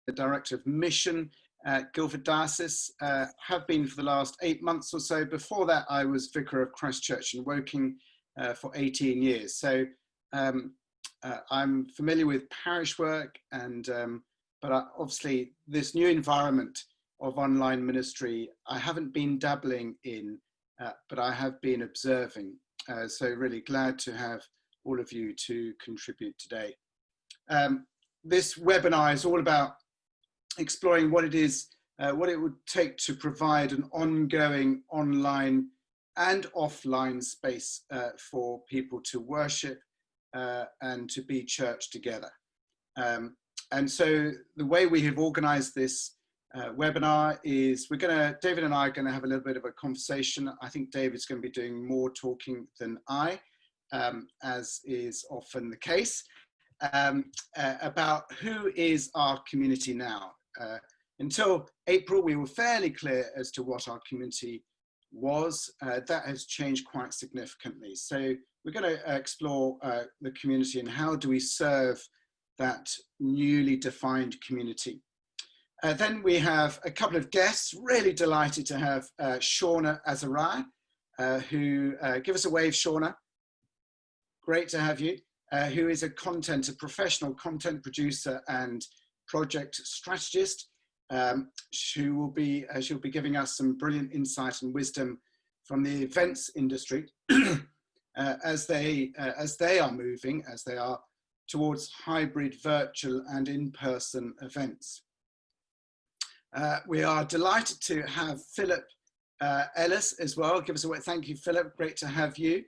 the Director of Mission at Guildford Diocese, have been for the last 8 months or so. Before that, I was Vicar of Christ Church in Woking for 18 years. So I'm familiar with parish work, and but obviously this new environment of online ministry, I haven't been dabbling in, but I have been observing. So really glad to have all of you to contribute today. This webinar is all about exploring what it is, what it would take to provide an ongoing online and offline space for people to worship and to be church together. And so the way we have organized this webinar is David and I are going to have a little bit of a conversation. I think David's going to be doing more talking than I, as is often the case, about who is our community now. Until April, we were fairly clear as to what our community was. That has changed quite significantly. So we're going to explore the community and how do we serve that newly defined community. Then we have a couple of guests. Really delighted to have Shauna Azariah, who give us a wave, Shauna. Great to have you. Who is a professional content producer and project strategist. She'll be giving us some brilliant insight and wisdom from the events industry as they are towards hybrid, virtual and in-person events. We are delighted to have Philip Ellis as well. Give us a word. Thank you, Philip. Great to have you.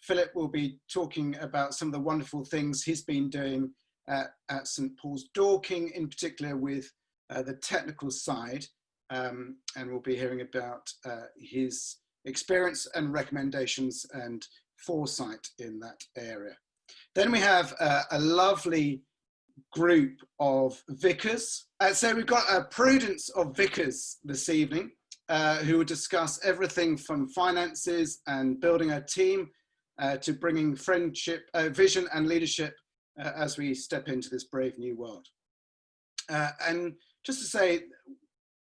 Philip will be talking about some of the wonderful things he's been doing at St. Paul's Dorking, in particular with the technical side, and we'll be hearing about his experience and recommendations and foresight in that area. Then we have a lovely group of vicars. So we've got a prudence of vicars this evening who will discuss everything from finances and building a team to bringing friendship, vision and leadership as we step into this brave new world. And just to say,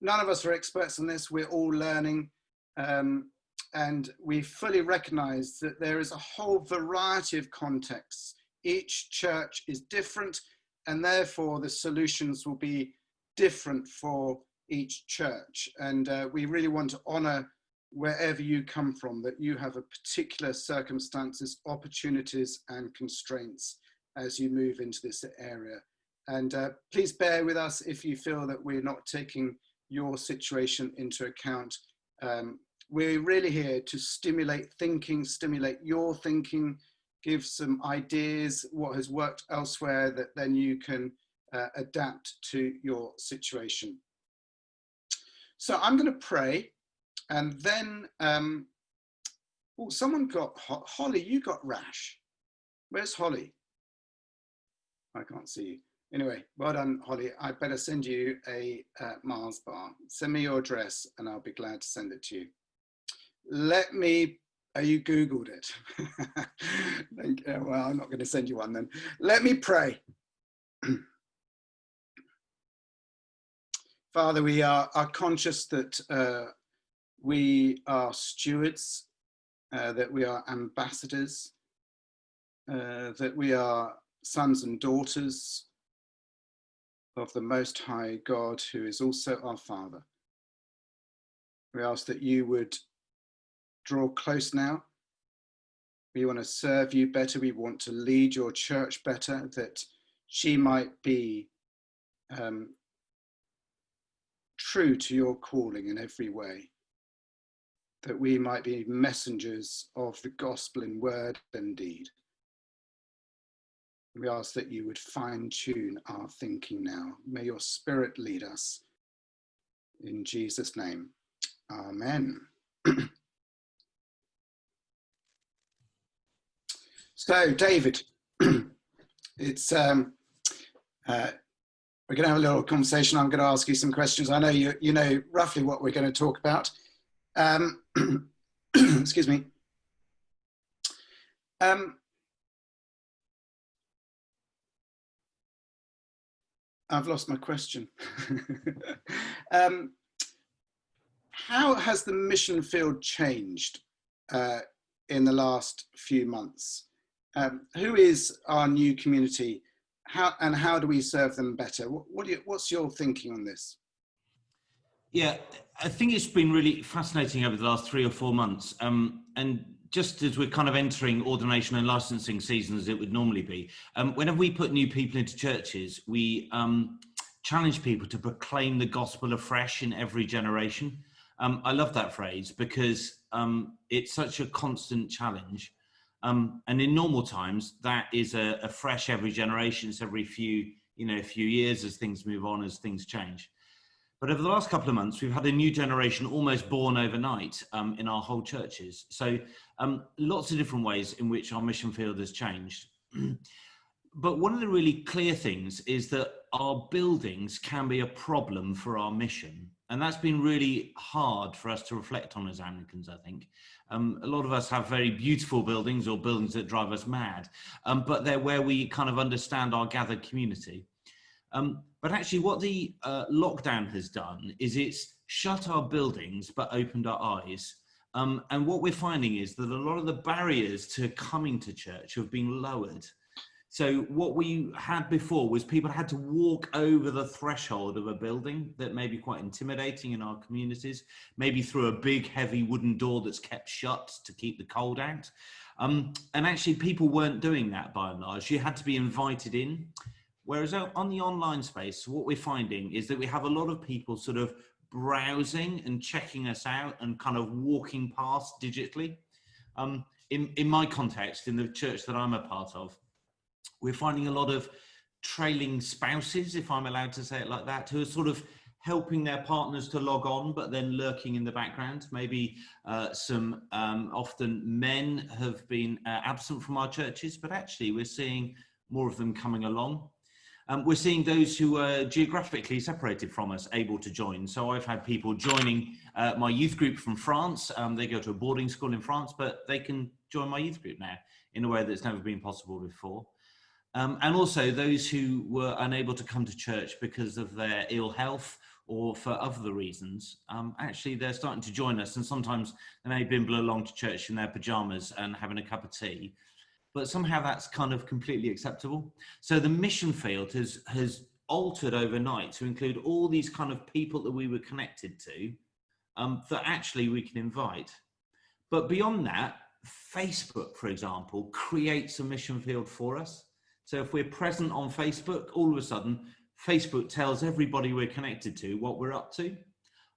none of us are experts on this. We're all learning, and we fully recognize that there is a whole variety of contexts. Each church is different, and therefore the solutions will be different for each church. And we really want to honor wherever you come from, that you have a particular circumstances, opportunities and constraints as you move into this area. And please bear with us if you feel that we're not taking your situation into account. We're really here to stimulate thinking, stimulate your thinking, give some ideas, what has worked elsewhere that then you can adapt to your situation. So I'm going to pray, and then, oh, someone got, Holly, you got rash. Where's Holly? I can't see you. Anyway, well done, Holly. I better send you a Mars bar. Send me your address and I'll be glad to send it to you. You Googled it. Well, I'm not going to send you one then. Let me pray. Father, we are conscious that we are stewards, that we are ambassadors, that we are sons and daughters of the Most High God, who is also our Father. We ask that you would draw close now. We want to serve you better. We want to lead your church better, that she might be true to your calling in every way, that we might be messengers of the gospel in word and deed. We ask that you would fine-tune our thinking now. May your Spirit lead us. In Jesus' name, amen. So, David, it's we're going to have a little conversation. I'm going to ask you some questions. I know you know roughly what we're going to talk about. Excuse me. I've lost my question. um, how has the mission field changed in the last few months? Who is our new community? How do we serve them better? What's your thinking on this? Yeah, I think it's been really fascinating over the last 3 or 4 months. And just as we're kind of entering ordination and licensing season as it would normally be, whenever we put new people into churches, we challenge people to proclaim the gospel afresh in every generation. I love that phrase because it's such a constant challenge. And in normal times, that is a fresh every generation. It's every few years as things move on, as things change. But over the last couple of months, we've had a new generation almost born overnight in our whole churches. So lots of different ways in which our mission field has changed. But one of the really clear things is that our buildings can be a problem for our mission. And that's been really hard for us to reflect on as Anglicans, I think. A lot of us have very beautiful buildings or buildings that drive us mad, but they're where we kind of understand our gathered community. But actually what the lockdown has done is it's shut our buildings but opened our eyes. And what we're finding is that a lot of the barriers to coming to church have been lowered. So what we had before was people had to walk over the threshold of a building that may be quite intimidating in our communities, maybe through a big heavy wooden door that's kept shut to keep the cold out. And actually people weren't doing that by and large. You had to be invited in. Whereas on the online space, what we're finding is that we have a lot of people sort of browsing and checking us out and kind of walking past digitally. In my context, in the church that I'm a part of, we're finding a lot of trailing spouses, if I'm allowed to say it like that, who are sort of helping their partners to log on, but then lurking in the background. Maybe some often men have been absent from our churches, but actually we're seeing more of them coming along. We're seeing those who are geographically separated from us able to join. So I've had people joining my youth group from France. They go to a boarding school in France, but they can join my youth group now in a way that's never been possible before. And also those who were unable to come to church because of their ill health or for other reasons, actually they're starting to join us. And sometimes they may bimble along to church in their pajamas and having a cup of tea. But somehow that's kind of completely acceptable. So the mission field has altered overnight to include all these kind of people that we were connected to that actually we can invite. But beyond that, Facebook, for example, creates a mission field for us. So if we're present on Facebook, all of a sudden, Facebook tells everybody we're connected to what we're up to.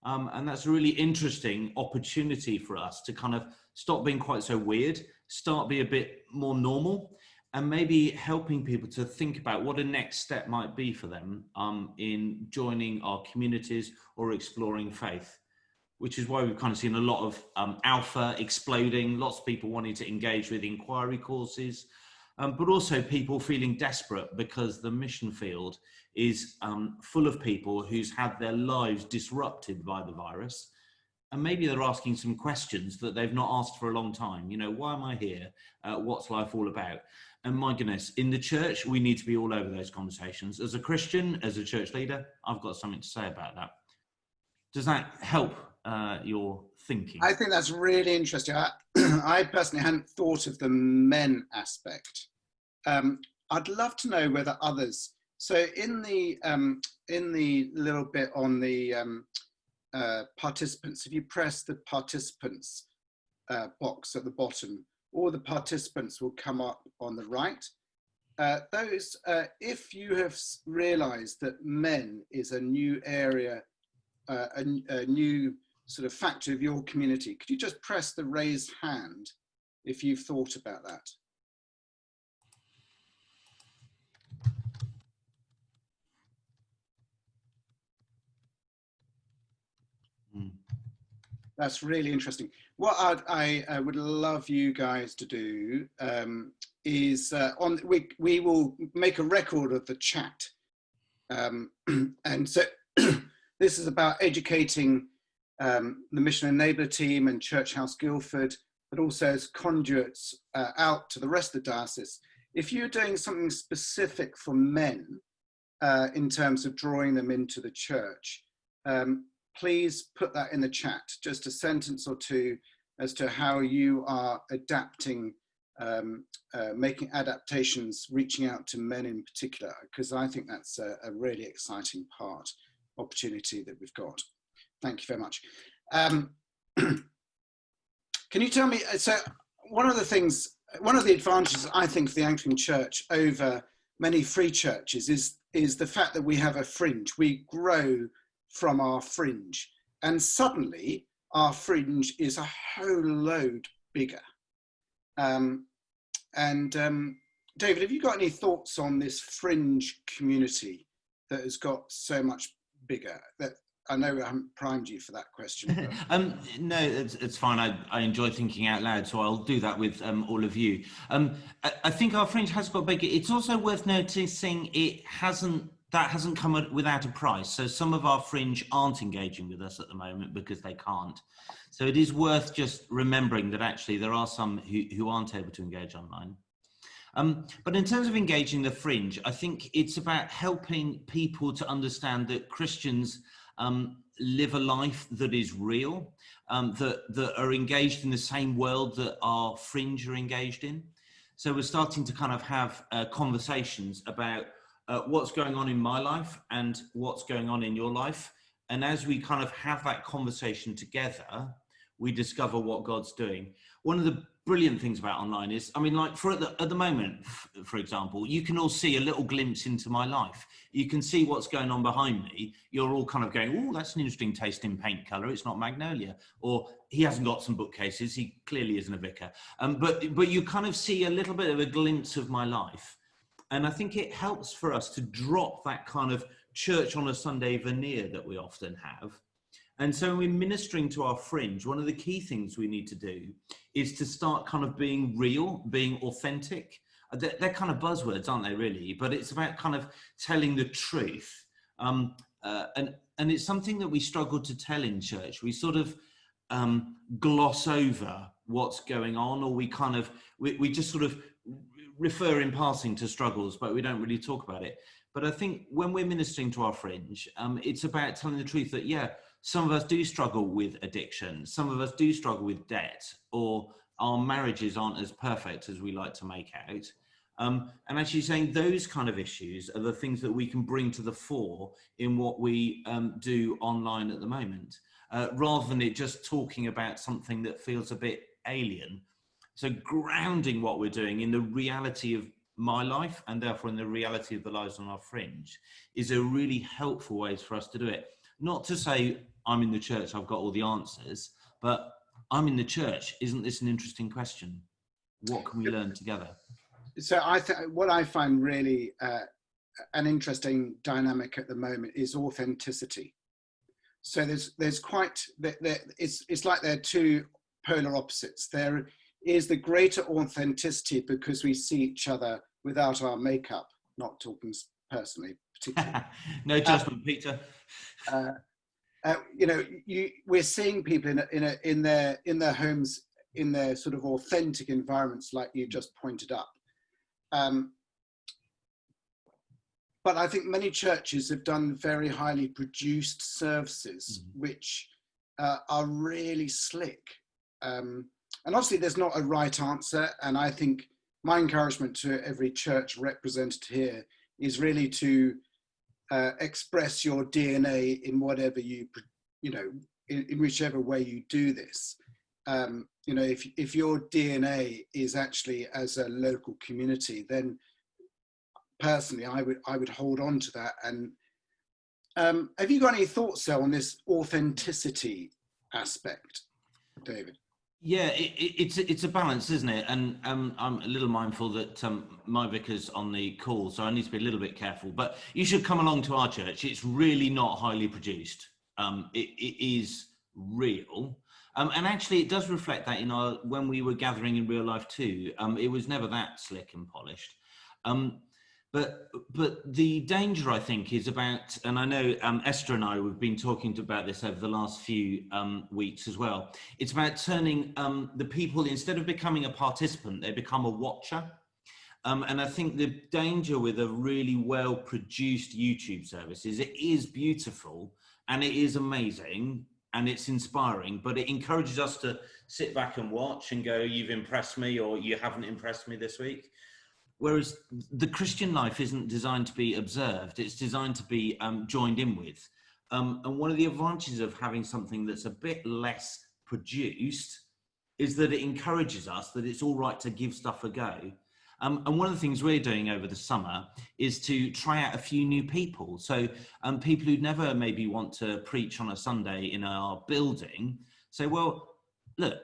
And that's a really interesting opportunity for us to kind of stop being quite so weird, start be a bit more normal, and maybe helping people to think about what a next step might be for them in joining our communities or exploring faith, which is why we've kind of seen a lot of alpha exploding, lots of people wanting to engage with inquiry courses, but also people feeling desperate because the mission field is full of people who's had their lives disrupted by the virus. And maybe they're asking some questions that they've not asked for a long time. You know, why am I here? What's life all about? And my goodness, in the church, we need to be all over those conversations. As a Christian, as a church leader, I've got something to say about that. Does that help your thinking? I think that's really interesting. I personally hadn't thought of the men aspect. I'd love to know whether others. So in the little bit on the participants, if you press the participants box at the bottom, all the participants will come up on the right. If you have realized that men is a new area, a new sort of factor of your community, could you just press the raised hand if you've thought about that? That's really interesting. What I would love you guys to do is we will make a record of the chat. And so this is about educating the Mission Enabler team and Church House Guildford, but also as conduits out to the rest of the diocese. If you're doing something specific for men, in terms of drawing them into the church, please put that in the chat, just a sentence or two as to how you are adapting, making adaptations, reaching out to men in particular, because I think that's a really exciting opportunity that we've got. Thank you very much. Can you tell me, so one of the advantages I think of the Anglican Church over many free churches is the fact that we have a fringe. We grow from our fringe, and suddenly our fringe is a whole load bigger. David, have you got any thoughts on this fringe community that has got so much bigger? That I know I haven't primed you for that question. No, it's fine. I enjoy thinking out loud, so I'll do that with all of you. I think our fringe has got bigger. It's also worth noticing that hasn't come without a price. So some of our fringe aren't engaging with us at the moment because they can't. So it is worth just remembering that actually there are some who aren't able to engage online. But in terms of engaging the fringe, I think it's about helping people to understand that Christians live a life that is real, that are engaged in the same world that our fringe are engaged in. So we're starting to kind of have conversations about what's going on in my life and what's going on in your life. And as we kind of have that conversation together, we discover what God's doing. One of the brilliant things about online is, I mean, like at the moment, for example, you can all see a little glimpse into my life. You can see what's going on behind me. You're all kind of going, oh, that's an interesting taste in paint colour. It's not magnolia. Or he hasn't got some bookcases. He clearly isn't a vicar. But you kind of see a little bit of a glimpse of my life. And I think it helps for us to drop that kind of church on a Sunday veneer that we often have. And so when we're ministering to our fringe, one of the key things we need to do is to start kind of being real, being authentic. They're kind of buzzwords, aren't they, really? But it's about kind of telling the truth. And it's something that we struggle to tell in church. We sort of gloss over what's going on, or we just sort of refer in passing to struggles, but we don't really talk about it. But I think when we're ministering to our fringe, it's about telling the truth that, yeah, some of us do struggle with addiction. Some of us do struggle with debt, or our marriages aren't as perfect as we like to make out. And actually saying those kind of issues are the things that we can bring to the fore in what we do online at the moment, rather than it just talking about something that feels a bit alien. So grounding what we're doing in the reality of my life, and therefore in the reality of the lives on our fringe, is a really helpful way for us to do it. Not to say I'm in the church, I've got all the answers, but I'm in the church. Isn't this an interesting question? What can we learn together? So what I find really an interesting dynamic at the moment is authenticity. So there's quite, it's like they're two polar opposites. There is the greater authenticity because we see each other without our makeup, not talking personally, particularly. No judgment, Peter. We're seeing people in their homes, in their sort of authentic environments, like you just pointed up. But I think many churches have done very highly produced services, which are really slick. And obviously there's not a right answer. And I think my encouragement to every church represented here is really to express your DNA in whatever in whichever way you do this. If your DNA is actually as a local community, then personally I would hold on to that. And have you got any thoughts though on this authenticity aspect, David? Yeah, it's a balance, isn't it? And I'm a little mindful that my vicar's on the call, so I need to be a little bit careful. But you should come along to our church. It's really not highly produced. It is real. And actually, it does reflect that when we were gathering in real life too. It was never that slick and polished. But the danger, I think, is about, and I know Esther and I, we've been talking about this over the last few weeks as well. It's about turning the people, instead of becoming a participant, they become a watcher. And I think the danger with a really well-produced YouTube service is it is beautiful and it is amazing and it's inspiring, but it encourages us to sit back and watch and go, you've impressed me, or you haven't impressed me this week. Whereas the Christian life isn't designed to be observed, it's designed to be joined in with. And one of the advantages of having something that's a bit less produced is that it encourages us that it's all right to give stuff a go. And one of the things we're doing over the summer is to try out a few new people. So people who never maybe want to preach on a Sunday in our building say, well, look,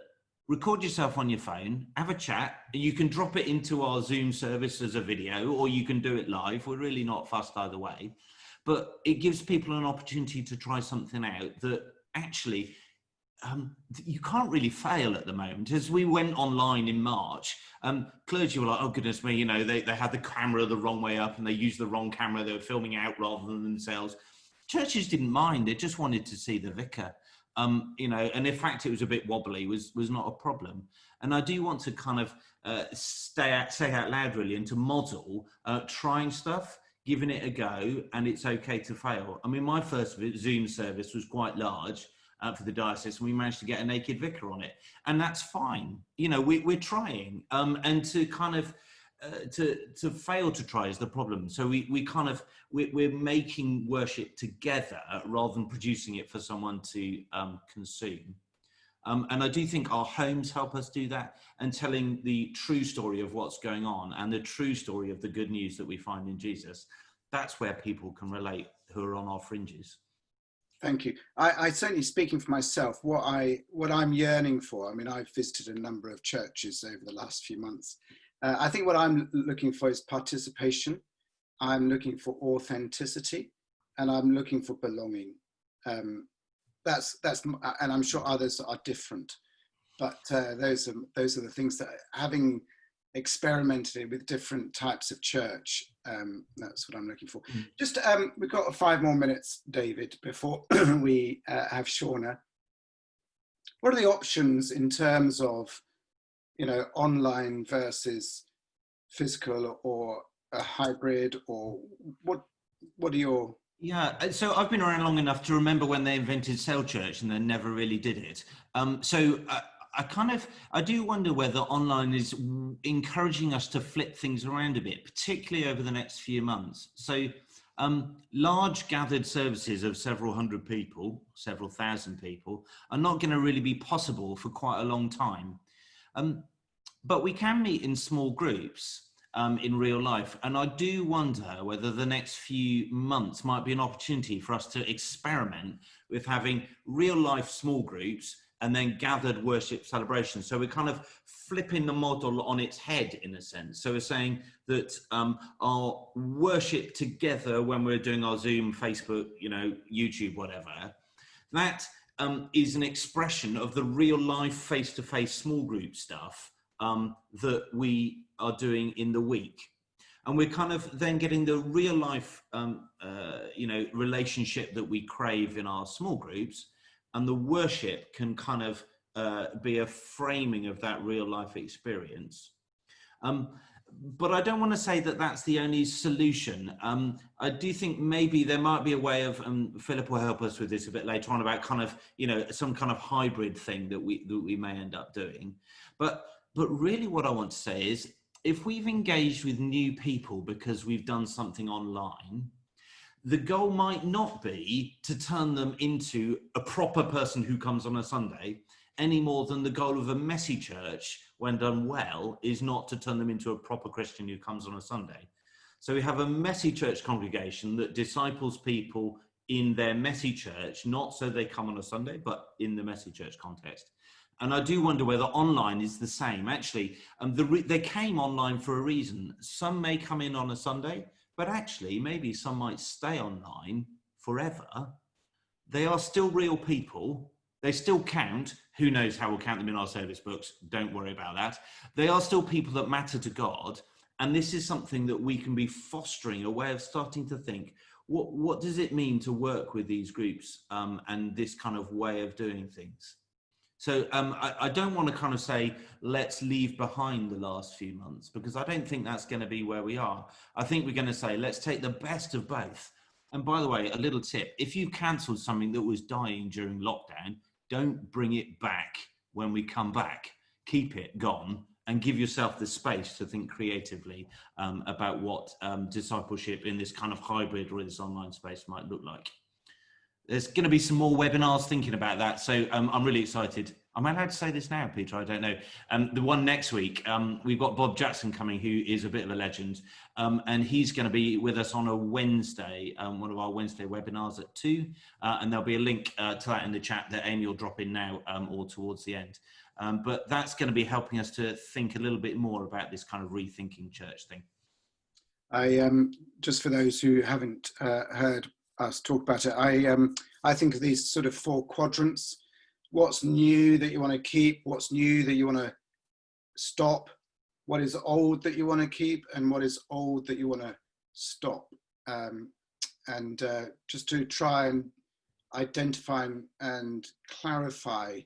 record yourself on your phone, have a chat, and you can drop it into our Zoom service as a video, or you can do it live. We're really not fussed either way. But it gives people an opportunity to try something out that actually you can't really fail at the moment. As we went online in March, clergy were like, oh goodness me, you know, they had the camera the wrong way up and they used the wrong camera. They were filming out rather than themselves. Churches didn't mind. They just wanted to see the vicar. You know, and in fact, it was a bit wobbly, was not a problem. And I do want to kind of say out loud really, and to model trying stuff, giving it a go, and it's okay to fail. I mean, my first Zoom service was quite large for the diocese, and we managed to get a naked vicar on it, and that's fine. You know, we're trying, and to kind of to fail to try is the problem. So we're making worship together rather than producing it for someone to consume. And I do think our homes help us do that, and telling the true story of what's going on and the true story of the good news that we find in Jesus. That's where people can relate who are on our fringes. Thank you. I certainly, speaking for myself, what I'm yearning for, I mean, I've visited a number of churches over the last few months. I think what I'm looking for is participation. I'm looking for authenticity, and I'm looking for belonging. That's, and I'm sure others are different, but those are the things that, having experimented with different types of church, that's what I'm looking for. Just we've got 5 more minutes, David, before we have Shauna. What are the options in terms of, you know, online versus physical, or a hybrid, or what are your... Yeah, so I've been around long enough to remember when they invented cell church and they never really did it. I do wonder whether online is encouraging us to flip things around a bit, particularly over the next few months. So large gathered services of several hundred people, several thousand people, are not going to really be possible for quite a long time. But we can meet in small groups in real life. And I do wonder whether the next few months might be an opportunity for us to experiment with having real life small groups and then gathered worship celebrations. So we're kind of flipping the model on its head, in a sense. So we're saying that our worship together when we're doing our Zoom, Facebook, you know, YouTube, whatever, that is an expression of the real life face-to-face small group stuff that we are doing in the week. And we're kind of then getting the real life, you know, relationship that we crave in our small groups, and the worship can kind of be a framing of that real life experience. But I don't want to say that that's the only solution. I do think maybe there might be a way of, Philip will help us with this a bit later on, about kind of, you know, some kind of hybrid thing that we may end up doing. But really what I want to say is, if we've engaged with new people because we've done something online, the goal might not be to turn them into a proper person who comes on a Sunday, any more than the goal of a messy church, when done well, is not to turn them into a proper Christian who comes on a Sunday. So we have a messy church congregation that disciples people in their messy church, not so they come on a Sunday, but in the messy church context. And I do wonder whether online is the same. Actually, they came online for a reason. Some may come in on a Sunday, but actually maybe some might stay online forever. They are still real people. They still count. Who knows how we'll count them in our service books? Don't worry about that. They are still people that matter to God. And this is something that we can be fostering, a way of starting to think, what does it mean to work with these groups and this kind of way of doing things? So I don't want to kind of say, let's leave behind the last few months, because I don't think that's going to be where we are. I think we're going to say, let's take the best of both. And by the way, a little tip, if you cancelled something that was dying during lockdown, don't bring it back when we come back. Keep it gone and give yourself the space to think creatively about what discipleship in this kind of hybrid or this online space might look like. There's going to be some more webinars thinking about that. So I'm really excited. Am I allowed to say this now, Peter? I don't know. The one next week, we've got Bob Jackson coming, who is a bit of a legend. And he's going to be with us on a Wednesday, one of our Wednesday webinars at 2. And there'll be a link to that in the chat that Amy will drop in now or towards the end. But that's going to be helping us to think a little bit more about this kind of rethinking church thing. Just for those who haven't heard us talk about it, I think of these sort of 4 quadrants. What's new that you want to keep, what's new that you want to stop, what is old that you want to keep, and what is old that you want to stop. And just to try and identify and clarify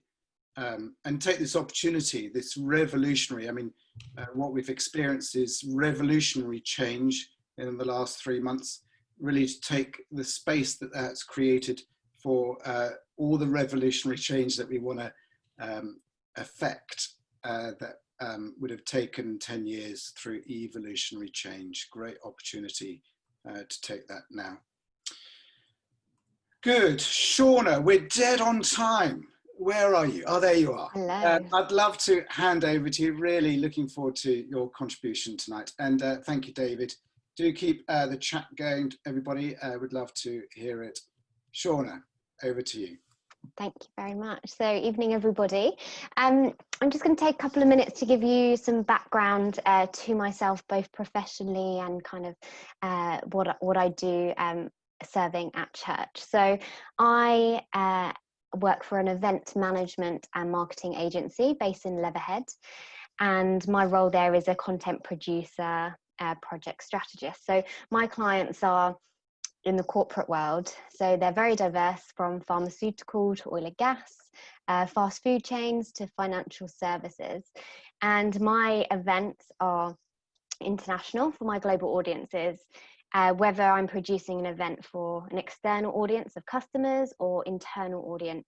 and take this opportunity, this revolutionary, what we've experienced is revolutionary change in the last 3 months, really to take the space that that's created for all the revolutionary change that we want to affect that would have taken 10 years through evolutionary change. Great opportunity to take that now. Good. Shauna, we're dead on time. Where are you? Oh, there you are. Hello. I'd love to hand over to you. Really looking forward to your contribution tonight. And thank you, David. Do keep the chat going, everybody. Would love to hear it. Shauna, over to you. Thank you very much. So, evening, everybody. I'm just going to take a couple of minutes to give you some background to myself, both professionally and kind of what I do serving at church. So, I work for an event management and marketing agency based in Leatherhead, and my role there is a content producer, project strategist. So my clients are in the corporate world, so they're very diverse, from pharmaceutical to oil and gas, fast food chains to financial services, and my events are international for my global audiences. Whether I'm producing an event for an external audience of customers or internal audience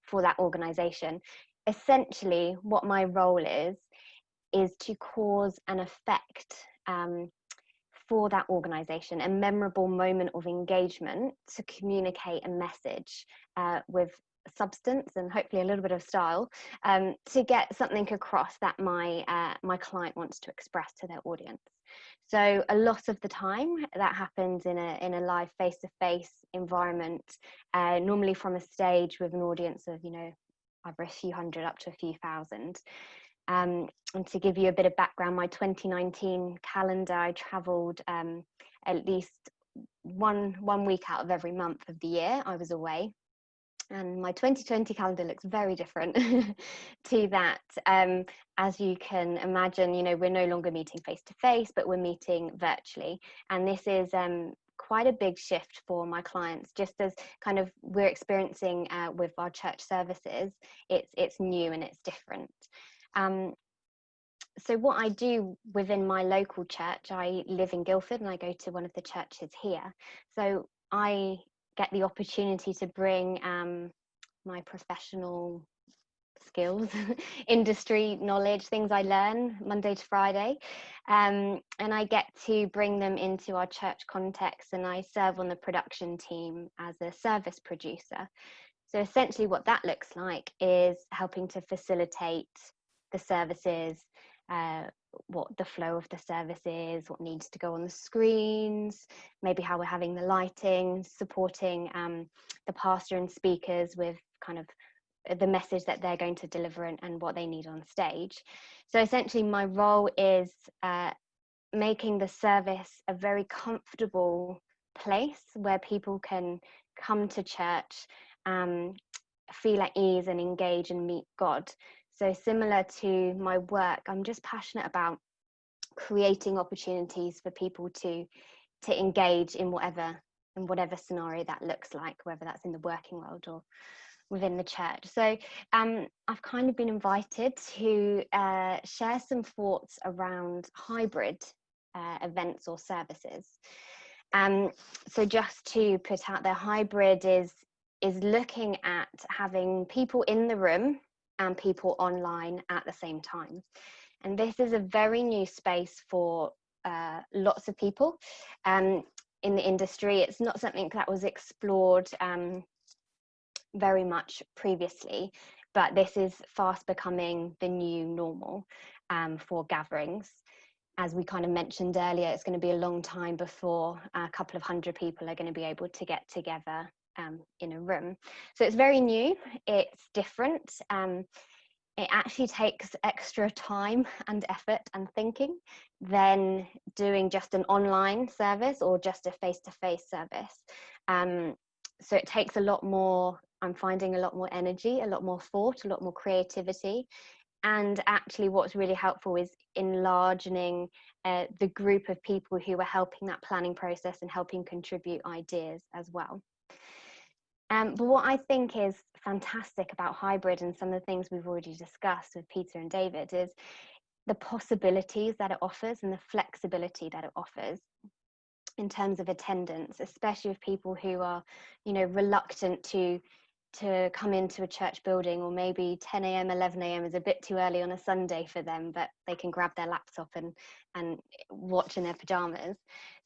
for that organization, essentially what my role is to cause an effect for that organization, a memorable moment of engagement to communicate a message with substance and hopefully a little bit of style to get something across that my client wants to express to their audience. So a lot of the time that happens in a live face-to-face environment, normally from a stage with an audience of, either a few hundred up to a few thousand. And to give you a bit of background, my 2019 calendar, I travelled at least one week out of every month of the year I was away. And my 2020 calendar looks very different to that. As you can imagine, we're no longer meeting face to face, but we're meeting virtually. And this is quite a big shift for my clients, just as kind of we're experiencing with our church services. It's new and it's different. So what I do within my local church, I live in Guildford and I go to one of the churches here. So I get the opportunity to bring my professional skills, industry knowledge, things I learn Monday to Friday, and I get to bring them into our church context, and I serve on the production team as a service producer. So essentially what that looks like is helping to facilitate the services, what the flow of the service is, what needs to go on the screens, maybe how we're having the lighting, supporting the pastor and speakers with kind of the message that they're going to deliver and what they need on stage. So essentially my role is making the service a very comfortable place where people can come to church, feel at ease and engage and meet God. So similar to my work, I'm just passionate about creating opportunities for people to engage in whatever scenario that looks like, whether that's in the working world or within the church. So I've kind of been invited to share some thoughts around hybrid events or services. So just to put out there, hybrid is looking at having people in the room and people online at the same time. And this is a very new space for lots of people in the industry. It's not something that was explored very much previously, but this is fast becoming the new normal for gatherings. As we kind of mentioned earlier, it's going to be a long time before a couple of hundred people are going to be able to get together in a room. So it's very new, it's different. It actually takes extra time and effort and thinking than doing just an online service or just a face-to-face service. So it takes a lot more, I'm finding a lot more energy, a lot more thought, a lot more creativity. And actually what's really helpful is enlarging the group of people who are helping that planning process and helping contribute ideas as well. But what I think is fantastic about hybrid, and some of the things we've already discussed with Peter and David, is the possibilities that it offers and the flexibility that it offers in terms of attendance, especially with people who are, reluctant to come into a church building, or maybe 10 a.m, 11 a.m. is a bit too early on a Sunday for them, but they can grab their laptop and watch in their pajamas.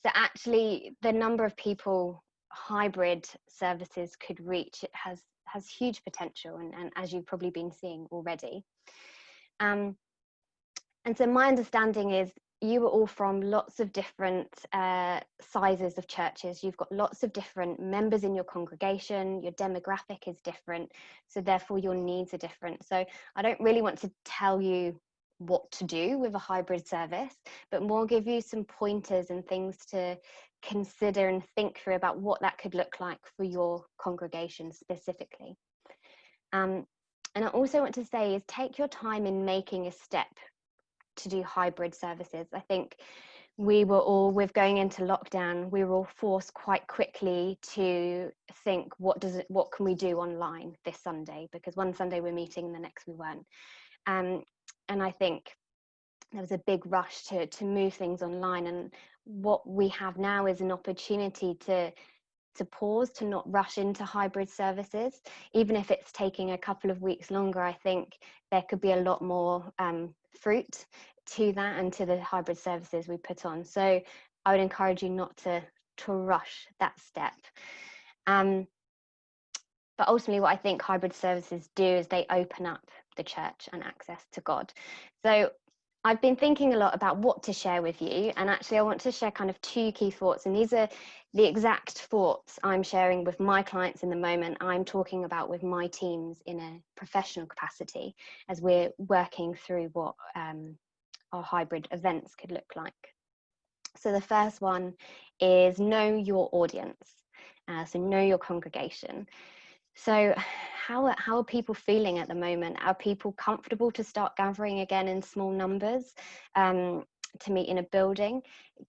So actually the number of people hybrid services could reach, it has huge potential, and as you've probably been seeing already. And so my understanding is you are all from lots of different sizes of churches. You've got lots of different members in your congregation. Your demographic is different, so therefore your needs are different. So I don't really want to tell you what to do with a hybrid service, but more give you some pointers and things to consider and think through about what that could look like for your congregation specifically. And I also want to say is take your time in making a step to do hybrid services. I think we were all, with going into lockdown, we were all forced quite quickly to think, what can we do online this Sunday? Because one Sunday we're meeting and the next we weren't. And I think there was a big rush to move things online. And what we have now is an opportunity to pause, to not rush into hybrid services. Even if it's taking a couple of weeks longer, I think there could be a lot more fruit to that and to the hybrid services we put on. So I would encourage you not to rush that step. But ultimately what I think hybrid services do is they open up the church and access to God. So I've been thinking a lot about what to share with you, and actually I want to share kind of two key thoughts, and these are the exact thoughts I'm sharing with my clients in the moment. I'm talking about with my teams in a professional capacity as we're working through what our hybrid events could look like. So the first one is know your audience, so know your congregation. So how are people feeling at the moment? Are people comfortable to start gathering again in small numbers to meet in a building?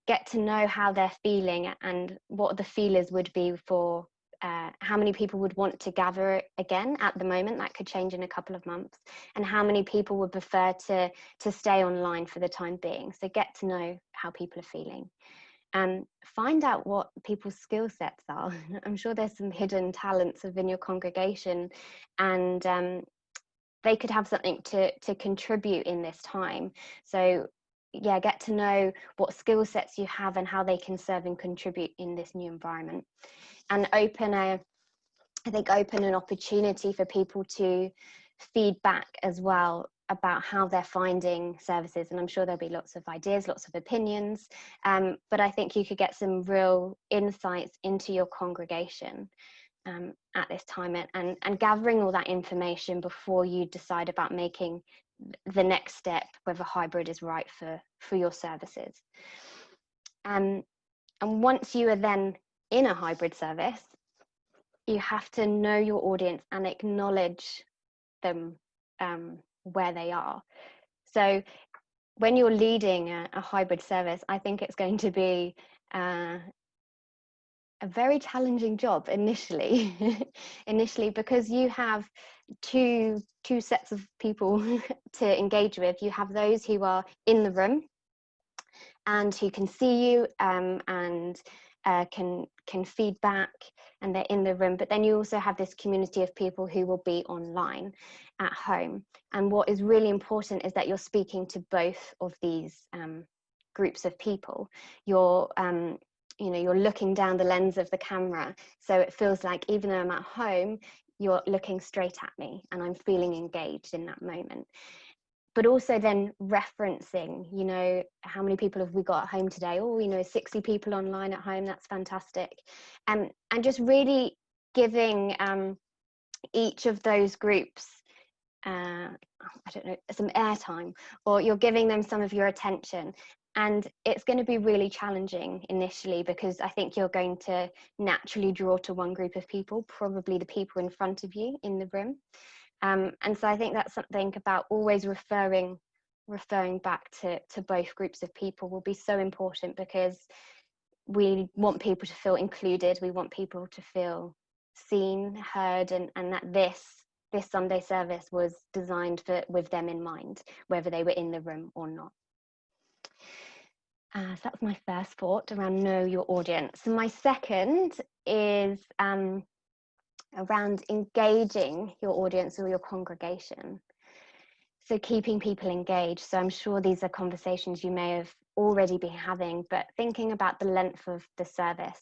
Get to know how they're feeling and what the feelers would be for how many people would want to gather again at the moment. That could change in a couple of months. And how many people would prefer to stay online for the time being. So get to know how people are feeling. Find out what people's skill sets are. I'm sure there's some hidden talents within your congregation, and they could have something to contribute in this time. So yeah, get to know what skill sets you have and how they can serve and contribute in this new environment, and open an opportunity for people to feedback as well about how they're finding services. And I'm sure there'll be lots of ideas, lots of opinions, but I think you could get some real insights into your congregation at this time, and gathering all that information before you decide about making the next step, whether hybrid is right for your services. And once you are then in a hybrid service, you have to know your audience and acknowledge them where they are. So when you're leading a hybrid service, I think it's going to be a very challenging job initially, because you have two sets of people to engage with. You have those who are in the room and who can see you and can feed back, and they're in the room. But then you also have this community of people who will be online at home. And what is really important is that you're speaking to both of these groups of people. You're looking down the lens of the camera, so it feels like even though I'm at home, you're looking straight at me and I'm feeling engaged in that moment. But also then referencing, how many people have we got at home today? 60 people online at home. That's fantastic. And just really giving each of those groups, some airtime, or you're giving them some of your attention. And it's going to be really challenging initially, because I think you're going to naturally draw to one group of people, probably the people in front of you in the room. And so I think that's something about always referring back to both groups of people will be so important, because we want people to feel included. We want people to feel seen, heard, and that this Sunday service was designed with them in mind, whether they were in the room or not. So that's my first thought around know your audience. And my second is around engaging your audience or your congregation. So keeping people engaged. So I'm sure these are conversations you may have already been having, but thinking about the length of the service.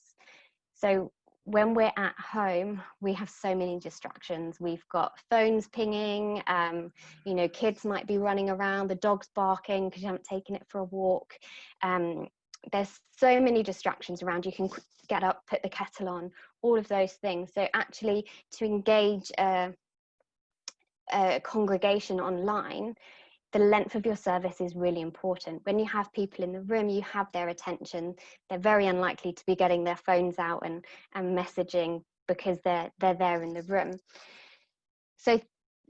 So when we're at home, we have so many distractions. We've got phones pinging, kids might be running around, the dog's barking because you haven't taken it for a walk. There's so many distractions around. You can get up, put the kettle on, all of those things. So actually to engage a congregation online, the length of your service is really important. When you have people in the room, you have their attention. They're very unlikely to be getting their phones out and messaging, because they're there in the room. So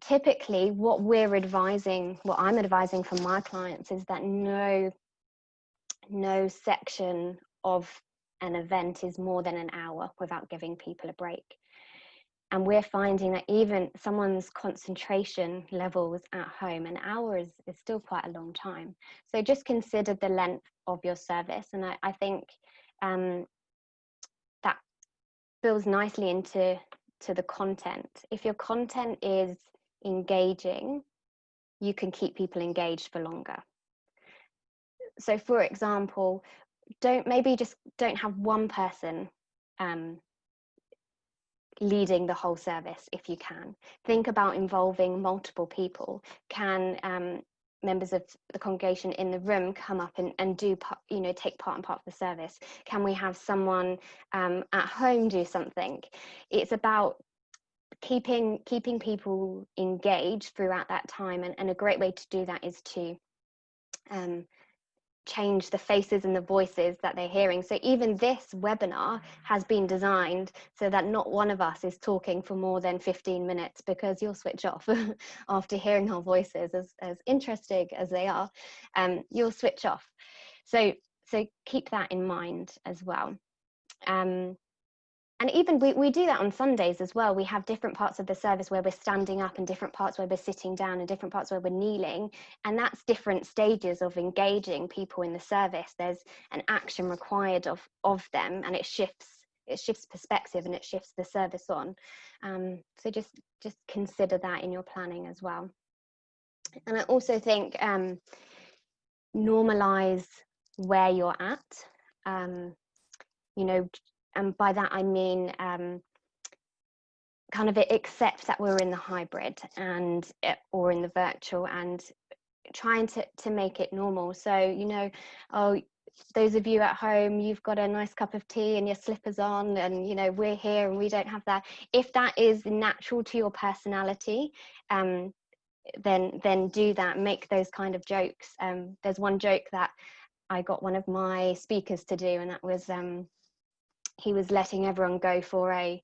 typically what I'm advising for my clients is that no section of an event is more than an hour without giving people a break. And we're finding that even someone's concentration levels at home, an hour is still quite a long time. So just consider the length of your service. And I think that builds nicely into the content. If your content is engaging, you can keep people engaged for longer. So for example, don't have one person leading the whole service. If you can think about involving multiple people. Can members of the congregation in the room come up and do take part in part of the service? Can we have someone at home do something? It's about keeping people engaged throughout that time, and a great way to do that is to change the faces and the voices that they're hearing. So even this webinar has been designed so that not one of us is talking for more than 15 minutes, because you'll switch off after hearing our voices, as interesting as they are. You'll switch off. So keep that in mind as well. And even we do that on Sundays as well. We have different parts of the service where we're standing up, and different parts where we're sitting down, and different parts where we're kneeling. And that's different stages of engaging people in the service. There's an action required of them, and it shifts perspective, and it shifts the service on. So just consider that in your planning as well. And I also think normalize where you're at. And by that I mean kind of accept that we're in the hybrid or in the virtual, and trying to make it normal. So those of you at home, you've got a nice cup of tea and your slippers on, and we're here and we don't have that. If that is natural to your personality, then do that. Make those kind of jokes. There's one joke that I got one of my speakers to do, and that was he was letting everyone go for a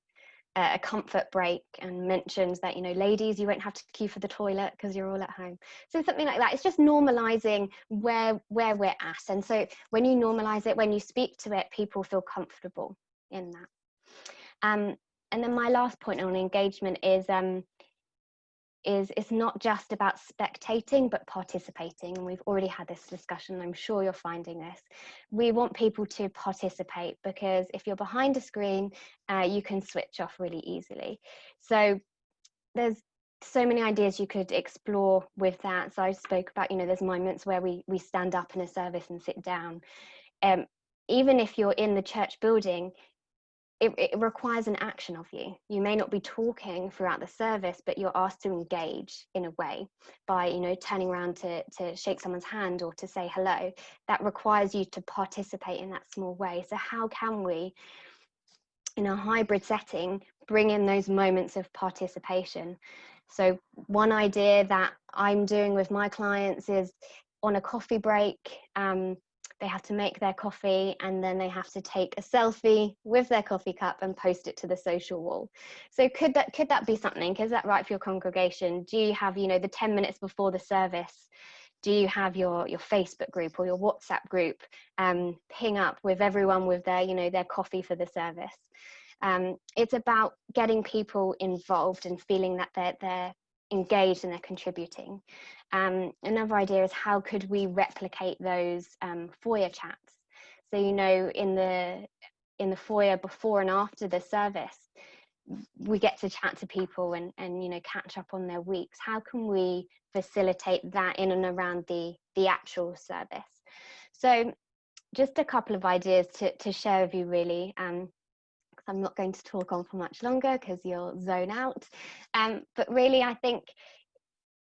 comfort break, and mentioned that, ladies, you won't have to queue for the toilet because you're all at home. So something like that. It's just normalizing where we're at. And so when you normalize it, when you speak to it, people feel comfortable in that. And then my last point on engagement is it's not just about spectating, but participating. And we've already had this discussion. I'm sure you're finding this. We want people to participate, because if you're behind a screen, you can switch off really easily. So there's so many ideas you could explore with that. So I spoke about, there's moments where we stand up in a service and sit down. Even if you're in the church building, it requires an action of you. You may not be talking throughout the service, but you're asked to engage in a way by, turning around to shake someone's hand or to say hello. That requires you to participate in that small way. So how can we, in a hybrid setting, bring in those moments of participation? So one idea that I'm doing with my clients is on a coffee break, they have to make their coffee and then they have to take a selfie with their coffee cup and post it to the social wall. So could that be something? Is that right for your congregation? Do you have, the 10 minutes before the service, do you have your Facebook group or your WhatsApp group ping up with everyone with their, their coffee for the service? It's about getting people involved and feeling that they're engaged and they're contributing. Another idea is, how could we replicate those foyer chats? So, in the foyer before and after the service, we get to chat to people and catch up on their weeks. How can we facilitate that in and around the actual service? So just a couple of ideas to share with you, really. I'm not going to talk on for much longer because you'll zone out. But really, I think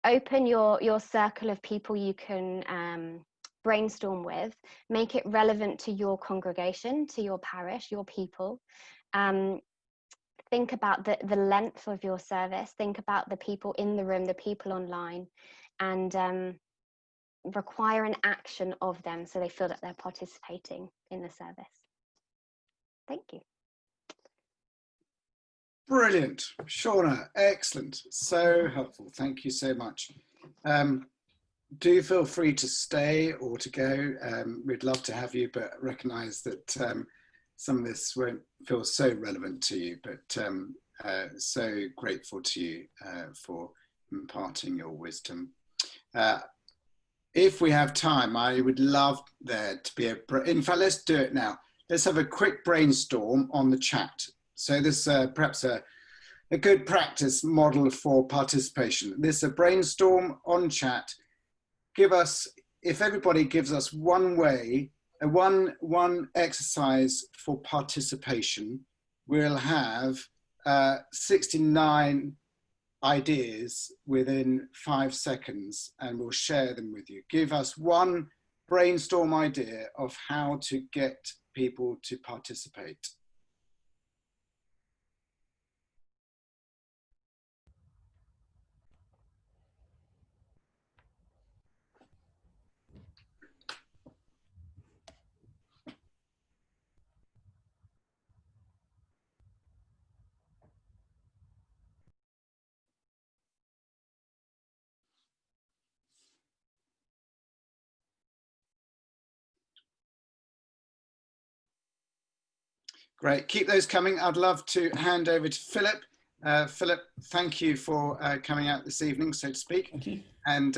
open your circle of people you can brainstorm with, make it relevant to your congregation, to your parish, your people. Think about the length of your service, think about the people in the room, the people online, and require an action of them so they feel that they're participating in the service. Thank you. Brilliant, Shauna, excellent, so helpful, thank you so much. Do feel free to stay or to go. We'd love to have you, but recognise that some of this won't feel so relevant to you, but so grateful to you for imparting your wisdom. If we have time, I would love there to be in fact, let's do it now. Let's have a quick brainstorm on the chat. So this perhaps a good practice model for participation. This is a brainstorm on chat. Give us, if everybody gives us one way, one exercise for participation, we'll have 69 ideas within 5 seconds, and we'll share them with you. Give us one brainstorm idea of how to get people to participate. Great, keep those coming. I'd love to hand over to Philip. Philip, thank you for coming out this evening, so to speak. Thank you. And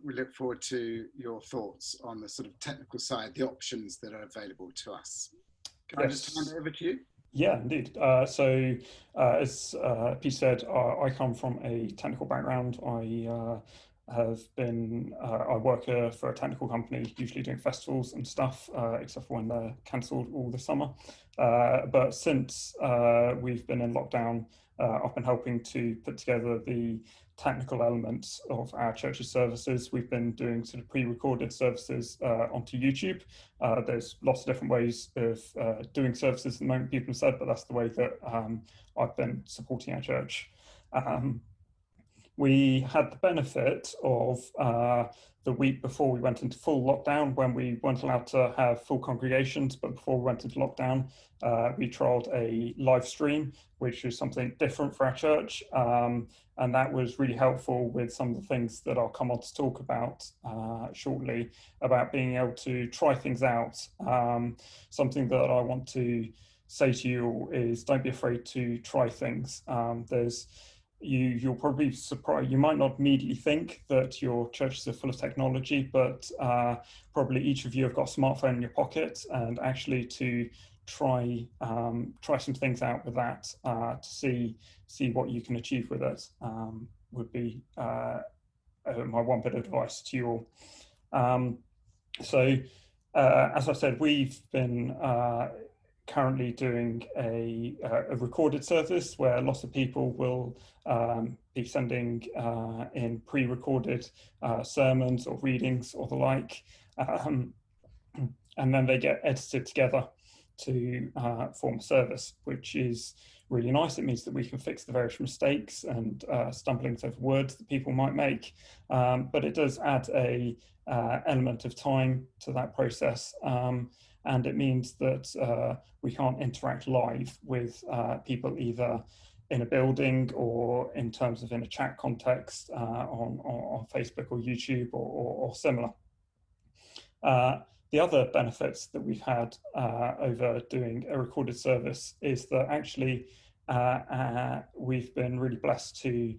we look forward to your thoughts on the sort of technical side, the options that are available to us. Can I just hand it over to you? Yeah, indeed. So as Pete said, I come from a technical background. I work for a technical company, usually doing festivals and stuff, except for when they're cancelled all the summer. But since we've been in lockdown, I've been helping to put together the technical elements of our church's services. We've been doing sort of pre-recorded services onto YouTube. There's lots of different ways of doing services at the moment, people have said, but that's the way that I've been supporting our church. We had the benefit of the week before we went into full lockdown, when we weren't allowed to have full congregations, but before we went into lockdown, we trialled a live stream, which is something different for our church. And that was really helpful with some of the things that I'll come on to talk about shortly, about being able to try things out. Something that I want to say to you is don't be afraid to try things. You'll probably be surprised. You might not immediately think that your churches are full of technology, but probably each of you have got a smartphone in your pocket, and actually to try some things out with that to see what you can achieve with it would be my one bit of advice to you all. As I said, we've been currently doing a recorded service where lots of people will be sending in pre-recorded sermons or readings or the like, and then they get edited together to form a service, which is really nice. It means that we can fix the various mistakes and stumblings over words that people might make, but it does add a element of time to that process, and it means that we can't interact live with people either in a building or in terms of in a chat context on Facebook or YouTube or similar. The other benefits that we've had over doing a recorded service is that actually we've been really blessed to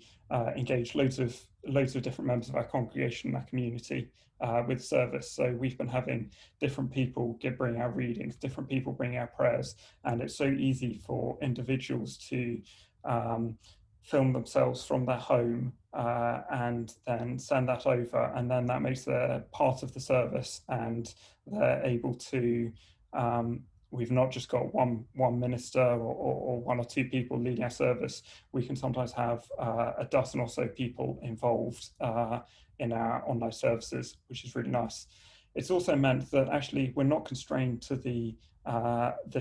engage loads of different members of our congregation, our community, with service. So we've been having different people bring our readings, different people bring our prayers, and it's so easy for individuals to film themselves from their home and then send that over, and then that makes their part of the service, and they're able to we've not just got one minister or one or two people leading our service. We can sometimes have a dozen or so people involved in our online services, which is really nice. It's also meant that actually we're not constrained to the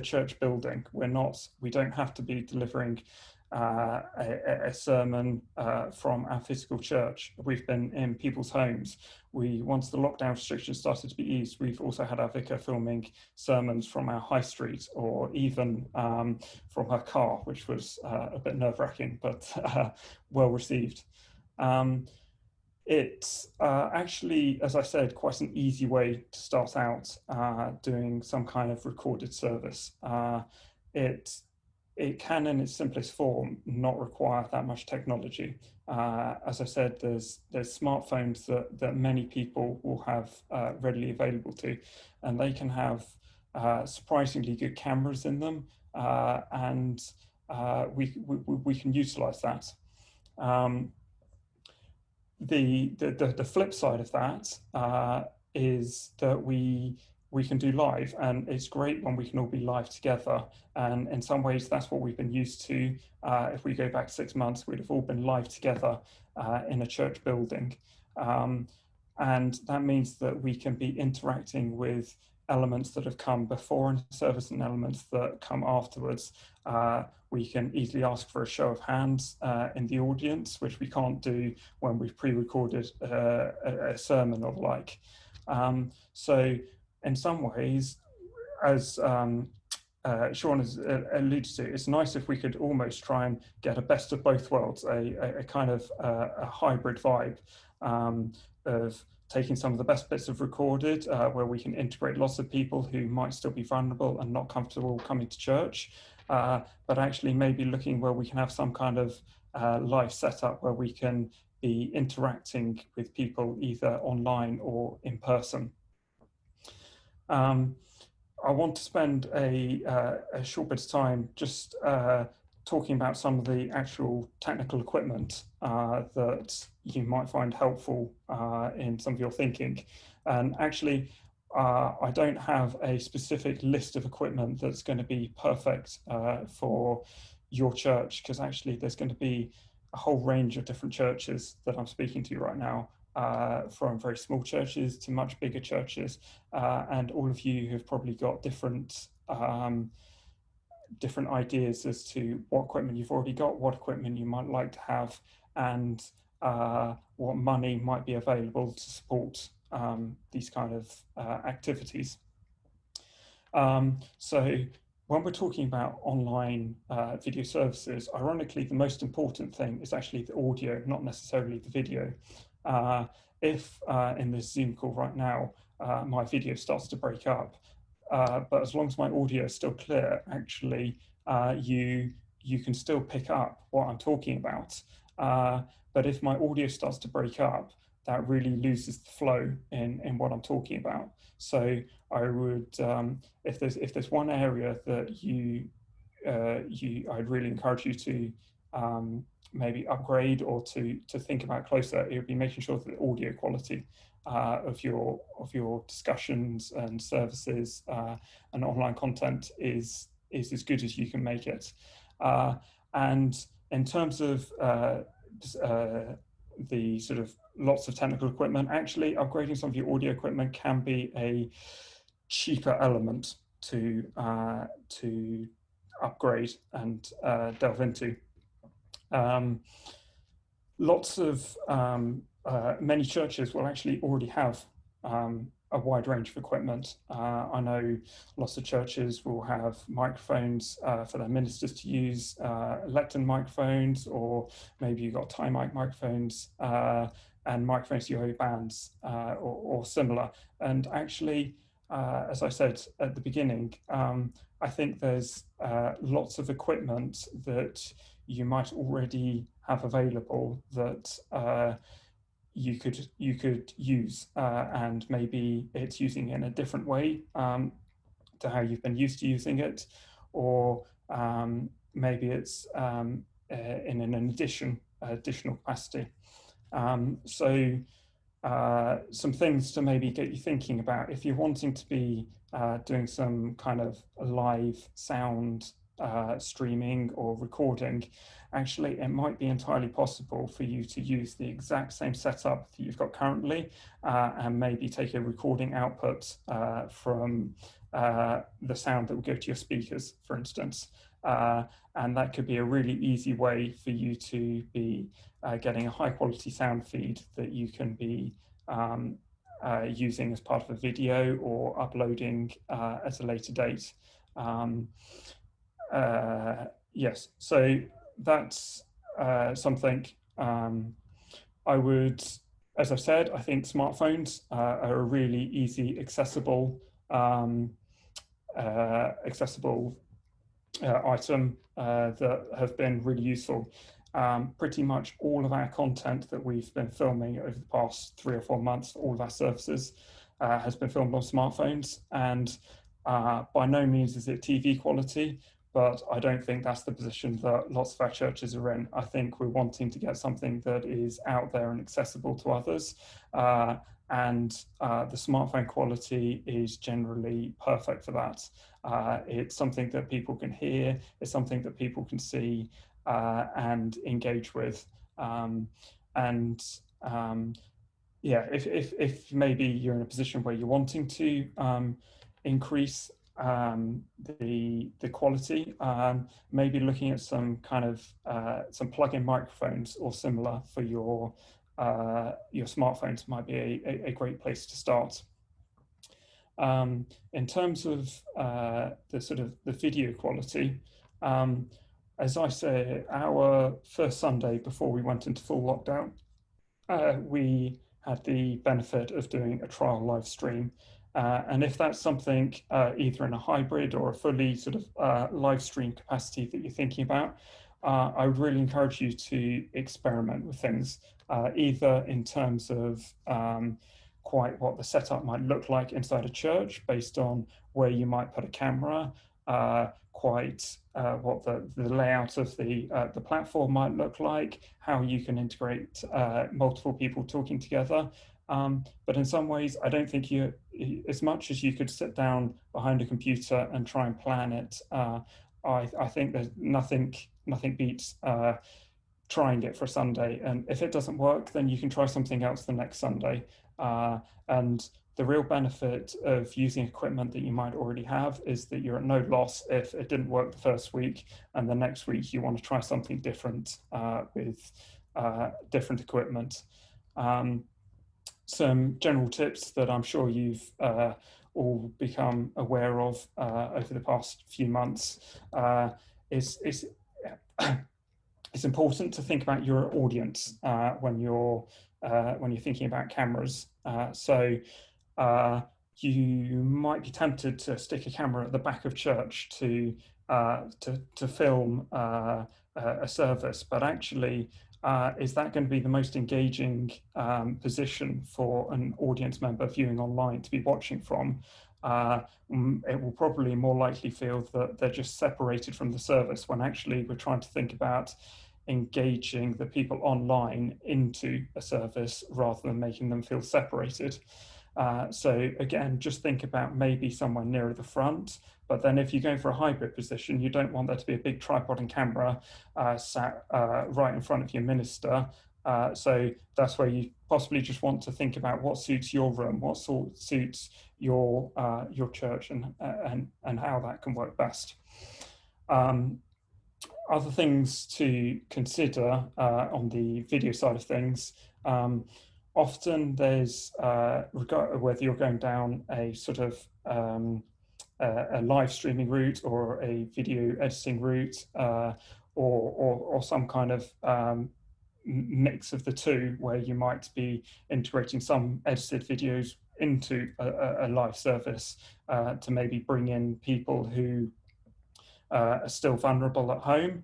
church building. We don't have to be delivering a sermon from our physical church. We've been in people's homes. Once the lockdown restrictions started to be eased, we've also had our vicar filming sermons from our high street, or even from her car, which was a bit nerve-wracking, but well received. It's actually, as I said, quite an easy way to start out doing some kind of recorded service. It can, in its simplest form, not require that much technology. As I said, there's smartphones that many people will have readily available to, and they can have surprisingly good cameras in them, and we can utilize that. The flip side of that is that we can do live, and it's great when we can all be live together, and in some ways that's what we've been used to. If we go back 6 months, we'd have all been live together in a church building, and that means that we can be interacting with elements that have come before in service and elements that come afterwards. We can easily ask for a show of hands in the audience, which we can't do when we've pre-recorded a sermon or the like. So in some ways, as Sean has alluded to, it's nice if we could almost try and get a best of both worlds, a kind of a hybrid vibe of taking some of the best bits of recorded, where we can integrate lots of people who might still be vulnerable and not comfortable coming to church, but actually maybe looking where we can have some kind of live setup where we can be interacting with people either online or in person. I want to spend a short bit of time just talking about some of the actual technical equipment that you might find helpful in some of your thinking. And actually, I don't have a specific list of equipment that's going to be perfect for your church, because actually there's going to be a whole range of different churches that I'm speaking to right now, from very small churches to much bigger churches, and all of you have probably got different ideas as to what equipment you've already got, what equipment you might like to have, and what money might be available to support these kind of activities. So when we're talking about online video services, ironically, the most important thing is actually the audio, not necessarily the video. If in this Zoom call right now, my video starts to break up, but as long as my audio is still clear, actually, you can still pick up what I'm talking about. But if my audio starts to break up, that really loses the flow in what I'm talking about. So I would, if there's one area that I'd really encourage you to maybe upgrade or to think about closer, it would be making sure that the audio quality of your discussions and services and online content is as good as you can make it. And in terms of the sort of lots of technical equipment, actually upgrading some of your audio equipment can be a cheaper element to upgrade and delve into. Lots of many churches will actually already have a wide range of equipment. I know lots of churches will have microphones for their ministers to use, lectern microphones, or maybe you've got tie mic microphones and microphones to your bands or similar. And actually, as I said at the beginning, I think there's lots of equipment that you might already have available that you could use, and maybe it's using it in a different way to how you've been used to using it, or maybe it's in an additional capacity. So some things to maybe get you thinking about if you're wanting to be doing some kind of live sound streaming or recording. Actually, it might be entirely possible for you to use the exact same setup that you've got currently and maybe take a recording output from the sound that will go to your speakers, for instance. And that could be a really easy way for you to be getting a high quality sound feed that you can be using as part of a video or uploading at a later date. Yes, so that's something I would, as I said, I think smartphones are a really easy, accessible item that have been really useful. Pretty much all of our content that we've been filming over the past 3 or 4 months, all of our services has been filmed on smartphones, and by no means is it TV quality, but I don't think that's the position that lots of our churches are in. I think we're wanting to get something that is out there and accessible to others, and the smartphone quality is generally perfect for that. It's something that people can hear, it's something that people can see and engage with. Yeah, if maybe you're in a position where you're wanting to increase the quality, maybe looking at some kind of some plug-in microphones or similar for your smartphones might be a great place to start. In terms of the sort of the video quality, as I say, our first Sunday before we went into full lockdown, we had the benefit of doing a trial live stream. And if that's something either in a hybrid or a fully sort of live stream capacity that you're thinking about, I would really encourage you to experiment with things, either in terms of quite what the setup might look like inside a church based on where you might put a camera, quite what the layout of the platform might look like, how you can integrate multiple people talking together. But in some ways, I don't think you, as much as you could sit down behind a computer and try and plan it, I think there's nothing beats trying it for a Sunday. And if it doesn't work, then you can try something else the next Sunday. And the real benefit of using equipment that you might already have is that you're at no loss if it didn't work the first week and the next week you want to try something different with different equipment. Some general tips that I'm sure you've all become aware of over the past few months is it's important to think about your audience when you're thinking about cameras. So you might be tempted to stick a camera at the back of church to film a service, but actually, is that going to be the most engaging position for an audience member viewing online to be watching from? It will probably more likely feel that they're just separated from the service, when actually we're trying to think about engaging the people online into a service rather than making them feel separated. So again, just think about maybe somewhere nearer the front, but then if you're going for a hybrid position, you don't want there to be a big tripod and camera sat right in front of your minister. So that's where you possibly just want to think about what suits your room, what sort suits your church, and how that can work best. Other things to consider on the video side of things. Often there's, whether you're going down a sort of a live streaming route or a video editing route, or some kind of mix of the two, where you might be integrating some edited videos into a live service to maybe bring in people who are still vulnerable at home.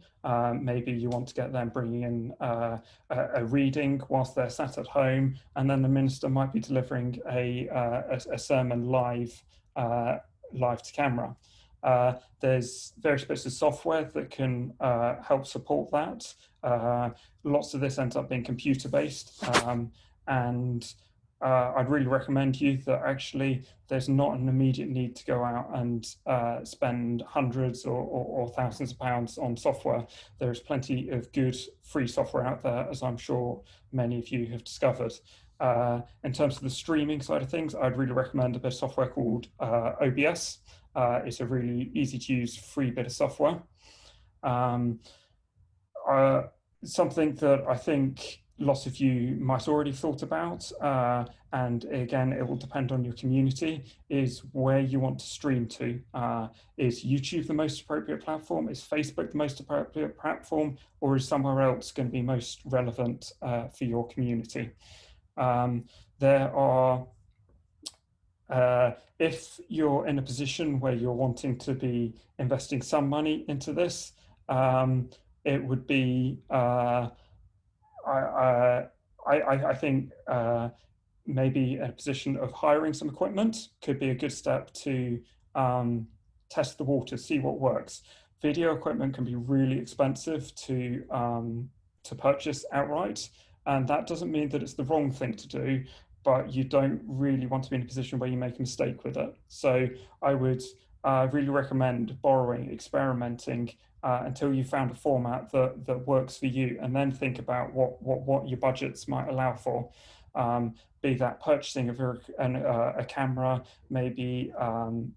Maybe you want to get them bringing in a reading whilst they're sat at home, and then the minister might be delivering a sermon live to camera. There's various bits of software that can help support that. Lots of this ends up being computer-based, and I'd really recommend you that actually there's not an immediate need to go out and spend hundreds or thousands of pounds on software. There's plenty of good free software out there, as I'm sure many of you have discovered. In terms of the streaming side of things, I'd really recommend a bit of software called OBS. It's a really easy to use free bit of software. Something that I think lots of you might already thought about, and again, it will depend on your community, is where you want to stream to. Is YouTube the most appropriate platform? Is Facebook the most appropriate platform? Or is somewhere else going to be most relevant for your community? There are, if you're in a position where you're wanting to be investing some money into this, it would be, I think maybe a position of hiring some equipment could be a good step to test the water, see what works. Video equipment can be really expensive to purchase outright, and that doesn't mean that it's the wrong thing to do, but you don't really want to be in a position where you make a mistake with it. So I would really recommend borrowing, experimenting, until you found a format that works for you, and then think about what your budgets might allow for. Be that purchasing of a camera, maybe some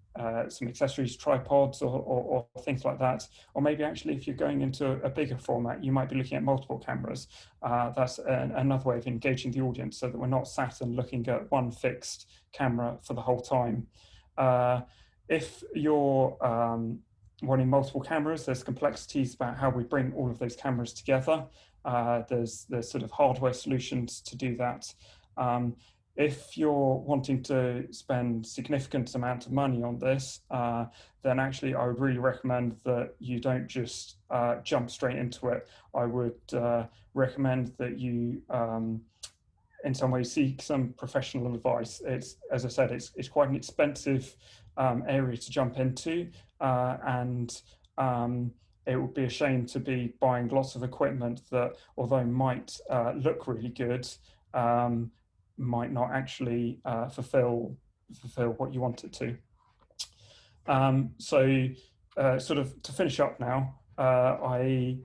accessories, tripods, or things like that. Or maybe actually, if you're going into a bigger format, you might be looking at multiple cameras. That's another way of engaging the audience, so that we're not sat and looking at one fixed camera for the whole time. If you're wanting multiple cameras, there's complexities about how we bring all of those cameras together. There's sort of hardware solutions to do that. If you're wanting to spend significant amount of money on this, then actually I would really recommend that you don't just jump straight into it. I would recommend that you in some ways seek some professional advice. It's, as I said, it's quite an expensive area to jump into, and it would be a shame to be buying lots of equipment that, although might look really good, might not actually fulfill what you want it to. Sort of to finish up now, I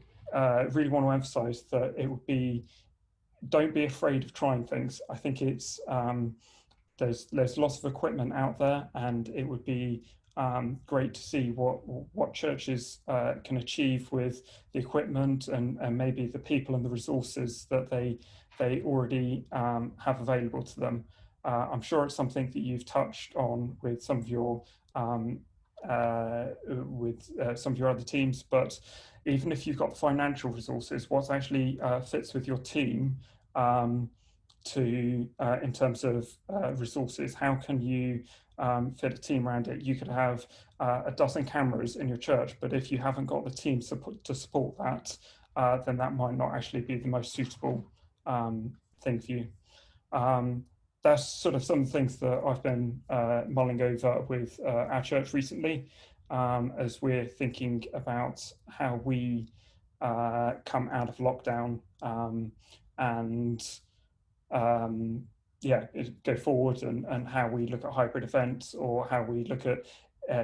really want to emphasize that it would be, don't be afraid of trying things. I think it's there's lots of equipment out there, and it would be great to see what churches can achieve with the equipment and maybe the people and the resources that they already have available to them. I'm sure it's something that you've touched on with some of your other teams, but even if you've got financial resources, what actually fits with your team in terms of resources? How can you fit a team around it. You could have a dozen cameras in your church, but if you haven't got the team to support that, then that might not actually be the most suitable thing for you. That's sort of some things that I've been mulling over with our church recently, as we're thinking about how we come out of lockdown and go forward, and how we look at hybrid events, or how we look at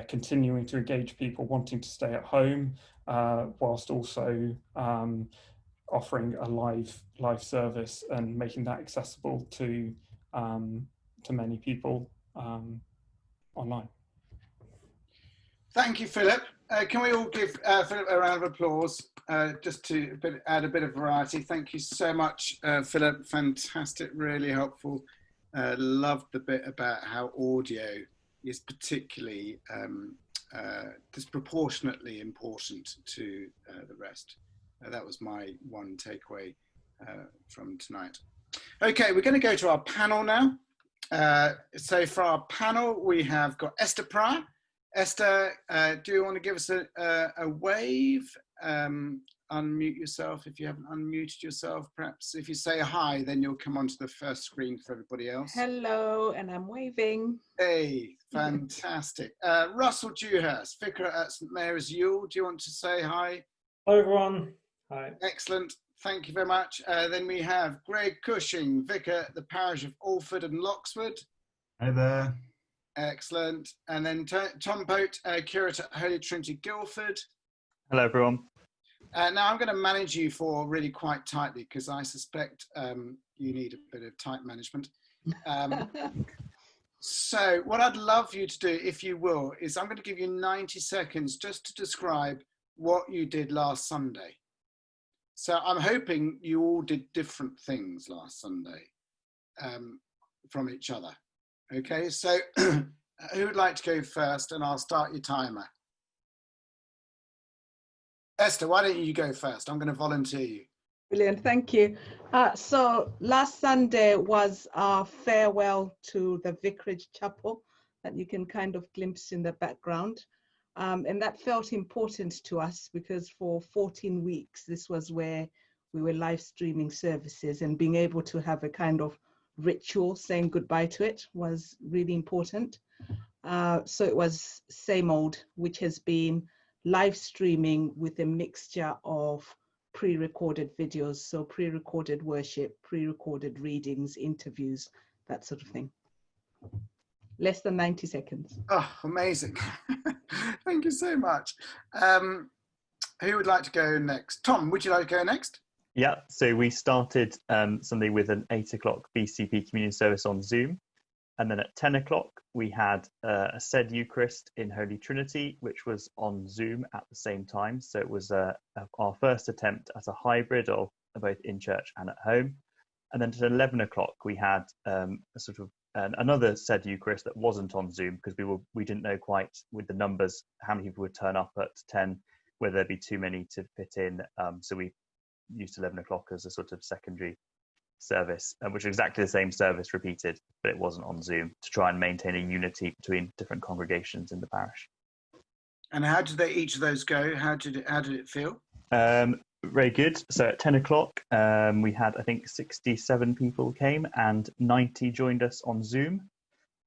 continuing to engage people wanting to stay at home whilst also offering a live service and making that accessible to many people online. Thank you, Philip. Can we all give Philip a round of applause, just to add a bit of variety? Thank you so much, Philip. Fantastic, really helpful. Loved the bit about how audio is particularly disproportionately important to the rest. That was my one takeaway from tonight. Okay, we're going to go to our panel now. So for our panel, we have got Esther Pryor. Esther, do you want to give us a wave? Unmute yourself if you haven't unmuted yourself. Perhaps if you say hi, then you'll come onto the first screen for everybody else. Hello, and I'm waving. Hey, fantastic. Russell Dewhurst, Vicar at St Mary's Ewell. Do you want to say hi? Hello, everyone. Hi. Excellent. Thank you very much. Then we have Greg Cushing, Vicar at the parish of Alford and Loxford. Hi there. Excellent. And then Tom Pote, curate at Holy Trinity, Guildford. Hello, everyone. Now I'm going to manage you four really quite tightly, because I suspect you need a bit of tight management. So what I'd love you to do, if you will, is I'm going to give you 90 seconds just to describe what you did last Sunday. So I'm hoping you all did different things last Sunday from each other. Okay, so who would like to go first? And I'll start your timer. Esther, why don't you go first? I'm going to volunteer you. Brilliant, thank you. So last Sunday was our farewell to the Vicarage Chapel that you can kind of glimpse in the background. And that felt important to us, because for 14 weeks, this was where we were live streaming services, and being able to have a kind of ritual saying goodbye to it was really important. So it was Same Old, which has been live streaming with a mixture of pre-recorded videos, so pre-recorded worship, pre-recorded readings, interviews, that sort of thing. Less than 90 seconds. Oh, amazing. Thank you so much. Who would like to go next? Tom, would you like to go next? Yeah, so we started Sunday with an 8 o'clock BCP communion service on Zoom. And then at 10 o'clock, we had a said Eucharist in Holy Trinity, which was on Zoom at the same time. So it was our first attempt at a hybrid of both in church and at home. And then at 11 o'clock, we had a sort of another said Eucharist that wasn't on Zoom, because we didn't know quite with the numbers how many people would turn up at 10, whether there'd be too many to fit in. So we used 11 o'clock as a sort of secondary service, which is exactly the same service repeated, but it wasn't on Zoom, to try and maintain a unity between different congregations in the parish. And how did each of those go? How did it feel? Very good. So at 10 o'clock, we had, I think, 67 people came, and 90 joined us on Zoom,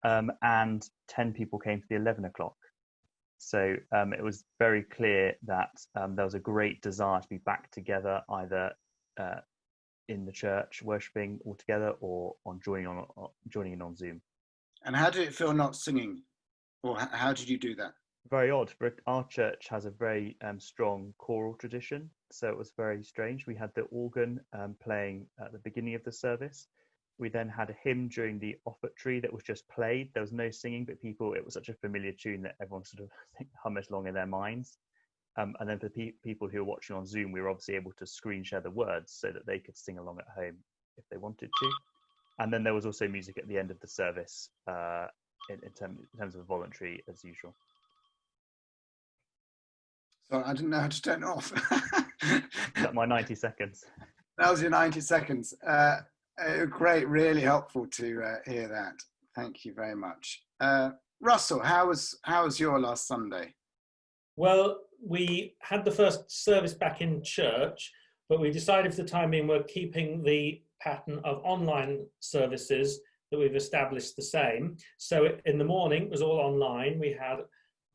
and 10 people came for the 11 o'clock. So it was very clear that there was a great desire to be back together, either in the church worshipping all together, or on joining in on Zoom. And how did it feel not singing, or how did you do that? Very odd. Our church has a very strong choral tradition, so it was very strange. We had the organ playing at the beginning of the service. We then had a hymn during the offertory that was just played. There was no singing, but it was such a familiar tune that everyone sort of hummed along in their minds. And then for people who were watching on Zoom, we were obviously able to screen share the words so that they could sing along at home if they wanted to. And then there was also music at the end of the service in terms of voluntary, as usual. So I didn't know how to turn it off. Is that my 90 seconds? That was your 90 seconds. Great, really helpful to hear that. Thank you very much. Russell, how was your last Sunday? Well, we had the first service back in church, but we decided for the time being we're keeping the pattern of online services that we've established the same. So in the morning, it was all online. We had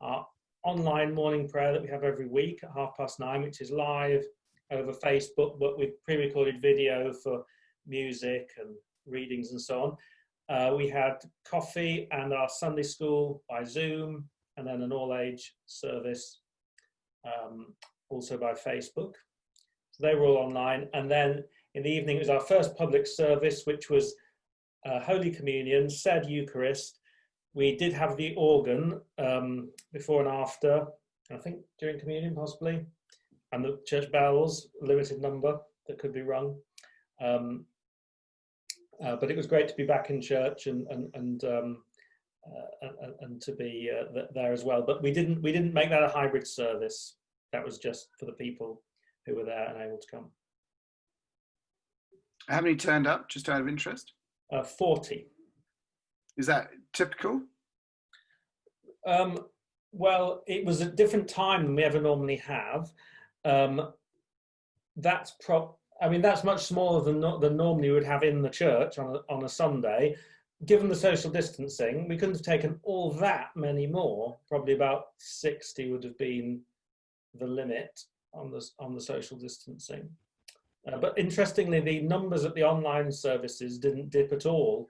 our online morning prayer that we have every week at 9:30, which is live over Facebook, but with pre-recorded video for music and readings and so on. We had coffee and our Sunday school by Zoom, and then an all-age service also by Facebook. So they were all online. And then in the evening, it was our first public service, which was Holy Communion, said Eucharist. We did have the organ before and after, I think during communion possibly, and the church bells, limited number that could be rung. But it was great to be back in church and to be there as well. But we didn't make that a hybrid service. That was just for the people who were there and able to come. How many turned up, just out of interest? 40. Is that typical? Well, it was a different time than we ever normally have. That's much smaller than normally we would have in the church on a Sunday. Given the social distancing, we couldn't have taken all that many more. Probably about 60 would have been the limit on the social distancing. But interestingly, the numbers at the online services didn't dip at all,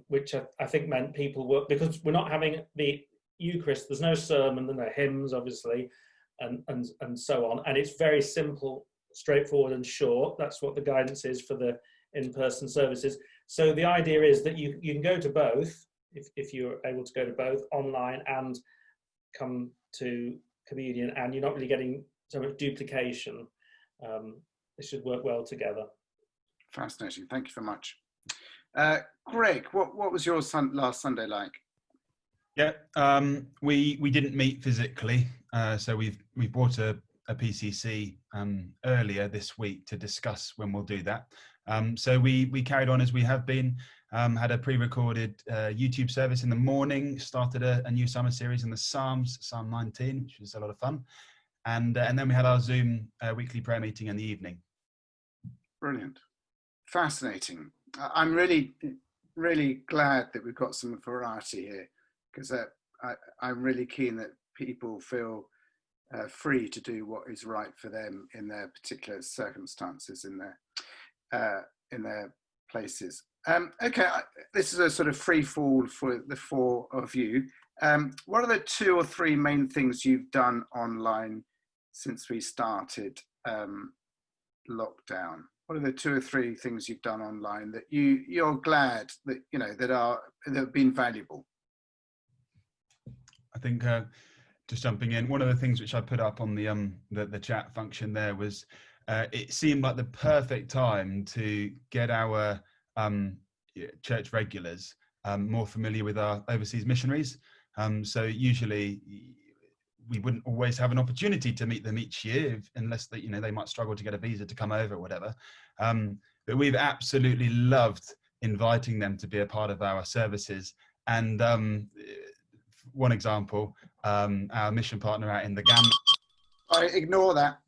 which I think meant people were, because we're not having the Eucharist, there's no sermon, there's no hymns, obviously, and so on. And it's very simple, straightforward and short. That's what the guidance is for the in-person services. So the idea is that you can go to both, if you're able to go to both, online and come to communion, and you're not really getting so much duplication. It should work well together. Fascinating. Thank you very much. Greg, what was your last Sunday like? Yeah, we didn't meet physically, so we've brought a PCC earlier this week to discuss when we'll do that. So we carried on as we have been, had a pre-recorded YouTube service in the morning, started a new summer series in the Psalms, Psalm 19, which was a lot of fun. And then we had our Zoom weekly prayer meeting in the evening. Brilliant. Fascinating. I'm really, really glad that we've got some variety here, because I'm really keen that people feel free to do what is right for them in their particular circumstances, in their places. Okay, this is a sort of free fall for the four of you. What are the 2 or 3 main things you've done online since we started lockdown? What are the 2 or 3 things you've done online that you're glad that that have been valuable? I think just jumping in, one of the things which I put up on the chat function there was it seemed like the perfect time to get our church regulars more familiar with our overseas missionaries. So usually we wouldn't always have an opportunity to meet them each year unless they might struggle to get a visa to come over or whatever. But we've absolutely loved inviting them to be a part of our services. And one example, our mission partner out in the Gambia. I ignore that.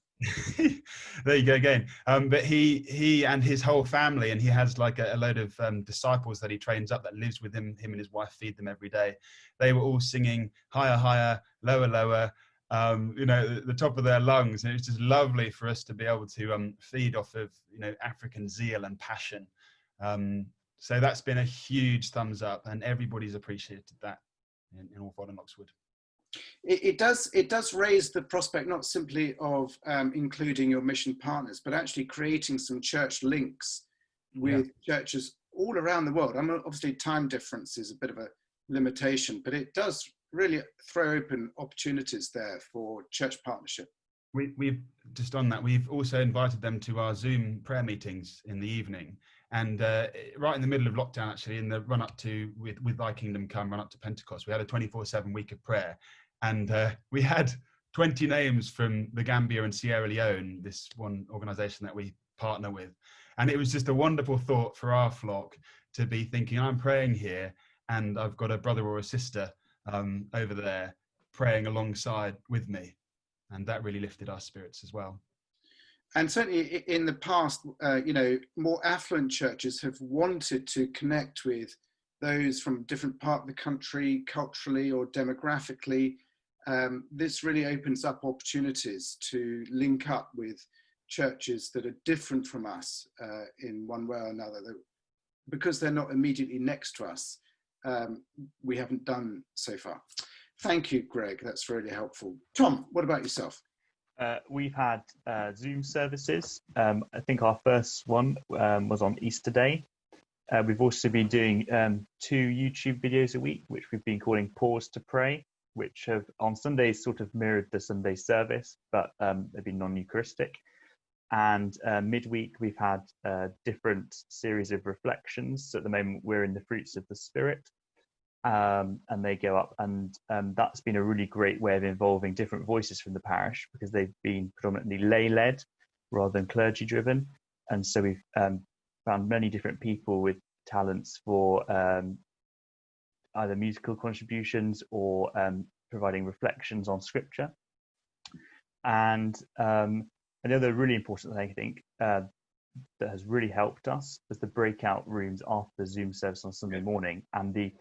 There you go again. But he and his whole family, and he has like a load of disciples that he trains up that lives with him and his wife feed them every day. They were all singing higher, higher, lower, lower, the top of their lungs. And it was just lovely for us to be able to feed off of, African zeal and passion. So that's been a huge thumbs up, and everybody's appreciated that in Guildford and Oxford. It does raise the prospect not simply of including your mission partners, but actually creating some church links with churches all around the world. I mean, obviously time difference is a bit of a limitation, but it does really throw open opportunities there for church partnership. We've just on that, we've also invited them to our Zoom prayer meetings in the evening. And right in the middle of lockdown, actually, in the run up to, with Thy Kingdom Come, run up to Pentecost, we had a 24/7 week of prayer. And we had 20 names from the Gambia and Sierra Leone, this one organization that we partner with. And it was just a wonderful thought for our flock to be thinking, I'm praying here, and I've got a brother or a sister over there praying alongside with me, and that really lifted our spirits as well. And certainly in the past, you know, more affluent churches have wanted to connect with those from different part of the country, culturally or demographically. This really opens up opportunities to link up with churches that are different from us in one way or another. Because they're not immediately next to us, we haven't done so far. Thank you, Greg. That's really helpful. Tom, what about yourself? We've had Zoom services. I think our first one was on Easter Day. We've also been doing 2 YouTube videos a week, which we've been calling Pause to Pray, which have on Sundays sort of mirrored the Sunday service, but they've been non-Eucharistic. And midweek, we've had different series of reflections. So at the moment, we're in the fruits of the Spirit, and they go up. And that's been a really great way of involving different voices from the parish, because they've been predominantly lay-led rather than clergy-driven. And so we've found many different people with talents for either musical contributions or providing reflections on Scripture. And another really important thing, I think, that has really helped us was the breakout rooms after the Zoom service on Sunday morning, and the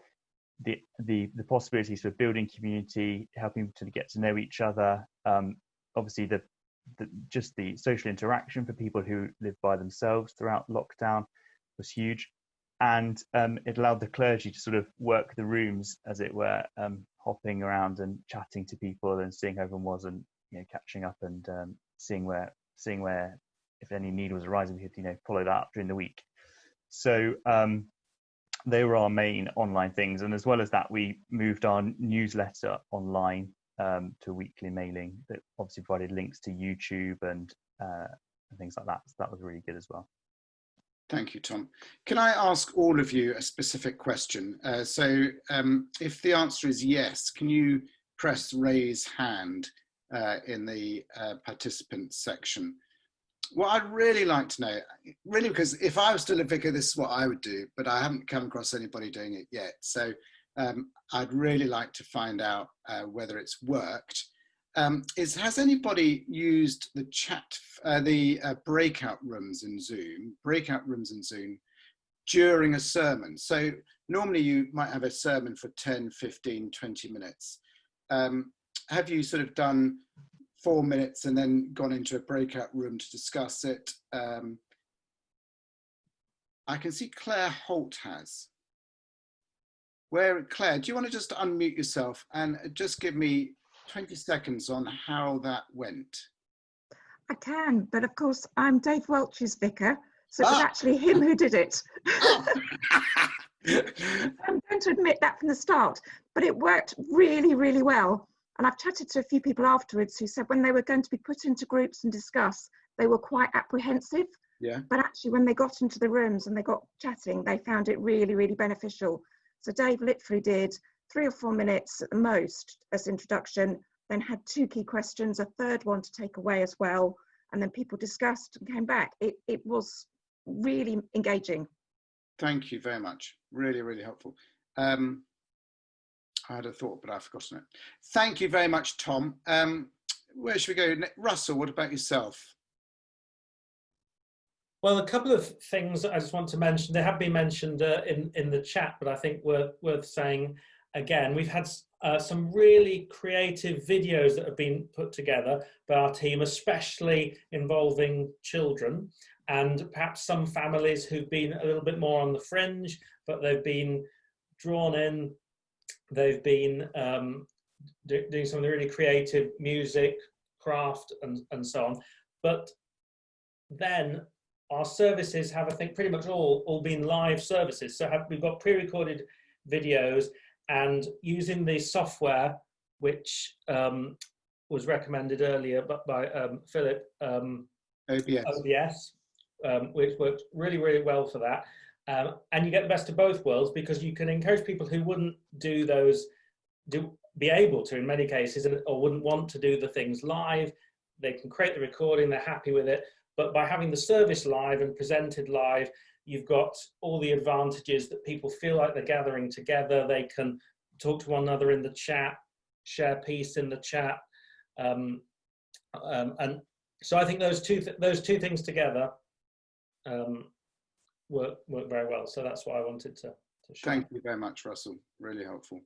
possibilities for building community, helping to get to know each other. Obviously, just the social interaction for people who live by themselves throughout lockdown was huge, and it allowed the clergy to sort of work the rooms, as it were, hopping around and chatting to people and seeing how everyone was, and catching up and seeing where if any need was arising, we could follow that up during the week. So they were our main online things, and as well as that, we moved our newsletter online to weekly mailing that obviously provided links to YouTube and things like that. So that was really good as well. Thank you, Tom. Can I ask all of you a specific question? So if the answer is yes, can you press raise hand in the participants section? What I'd really like to know, really, because if I was still a vicar, this is what I would do, but I haven't come across anybody doing it yet. So I'd really like to find out whether it's worked. Has anybody used the chat, the breakout rooms in Zoom during a sermon? So normally you might have a sermon for 10, 15, 20 minutes. Have you sort of done 4 minutes and then gone into a breakout room to discuss it? I can see Claire Holt has. Claire, do you want to just unmute yourself and just give me 20 seconds on how that went? I can, but of course I'm Dave Welch's vicar, so it was actually him who did it. I'm going to admit that from the start, but it worked really, really well. And I've chatted to a few people afterwards who said when they were going to be put into groups and discuss, they were quite apprehensive. Yeah. But actually when they got into the rooms and they got chatting, they found it really, really beneficial. So Dave literally did 3 or 4 minutes at the most as introduction, then had 2 key questions, a third one to take away as well, and then people discussed and came back. It was really engaging. Thank you very much. Really, really helpful. I had a thought, but I've forgotten it. Thank you very much, Tom. Where should we go? Russell, what about yourself? Well, a couple of things I just want to mention. They have been mentioned in the chat, but I think worth saying again. We've had some really creative videos that have been put together by our team, especially involving children and perhaps some families who've been a little bit more on the fringe, but they've been drawn in. They've been doing some really creative music, craft, and so on. But then our services have, I think, pretty much all been live services. So we've got pre-recorded videos, and using the software, which was recommended earlier by Philip, OBS, which works really, really well for that. And you get the best of both worlds, because you can encourage people who wouldn't do those, be able to in many cases, or wouldn't want to do the things live. They can create the recording, they're happy with it. But by having the service live and presented live, You've got all the advantages that people feel like they're gathering together. They can talk to one another in the chat, share peace in the chat. And so I think those two things together work very well. So that's what I wanted to share. Thank you very much, Russell. Really helpful.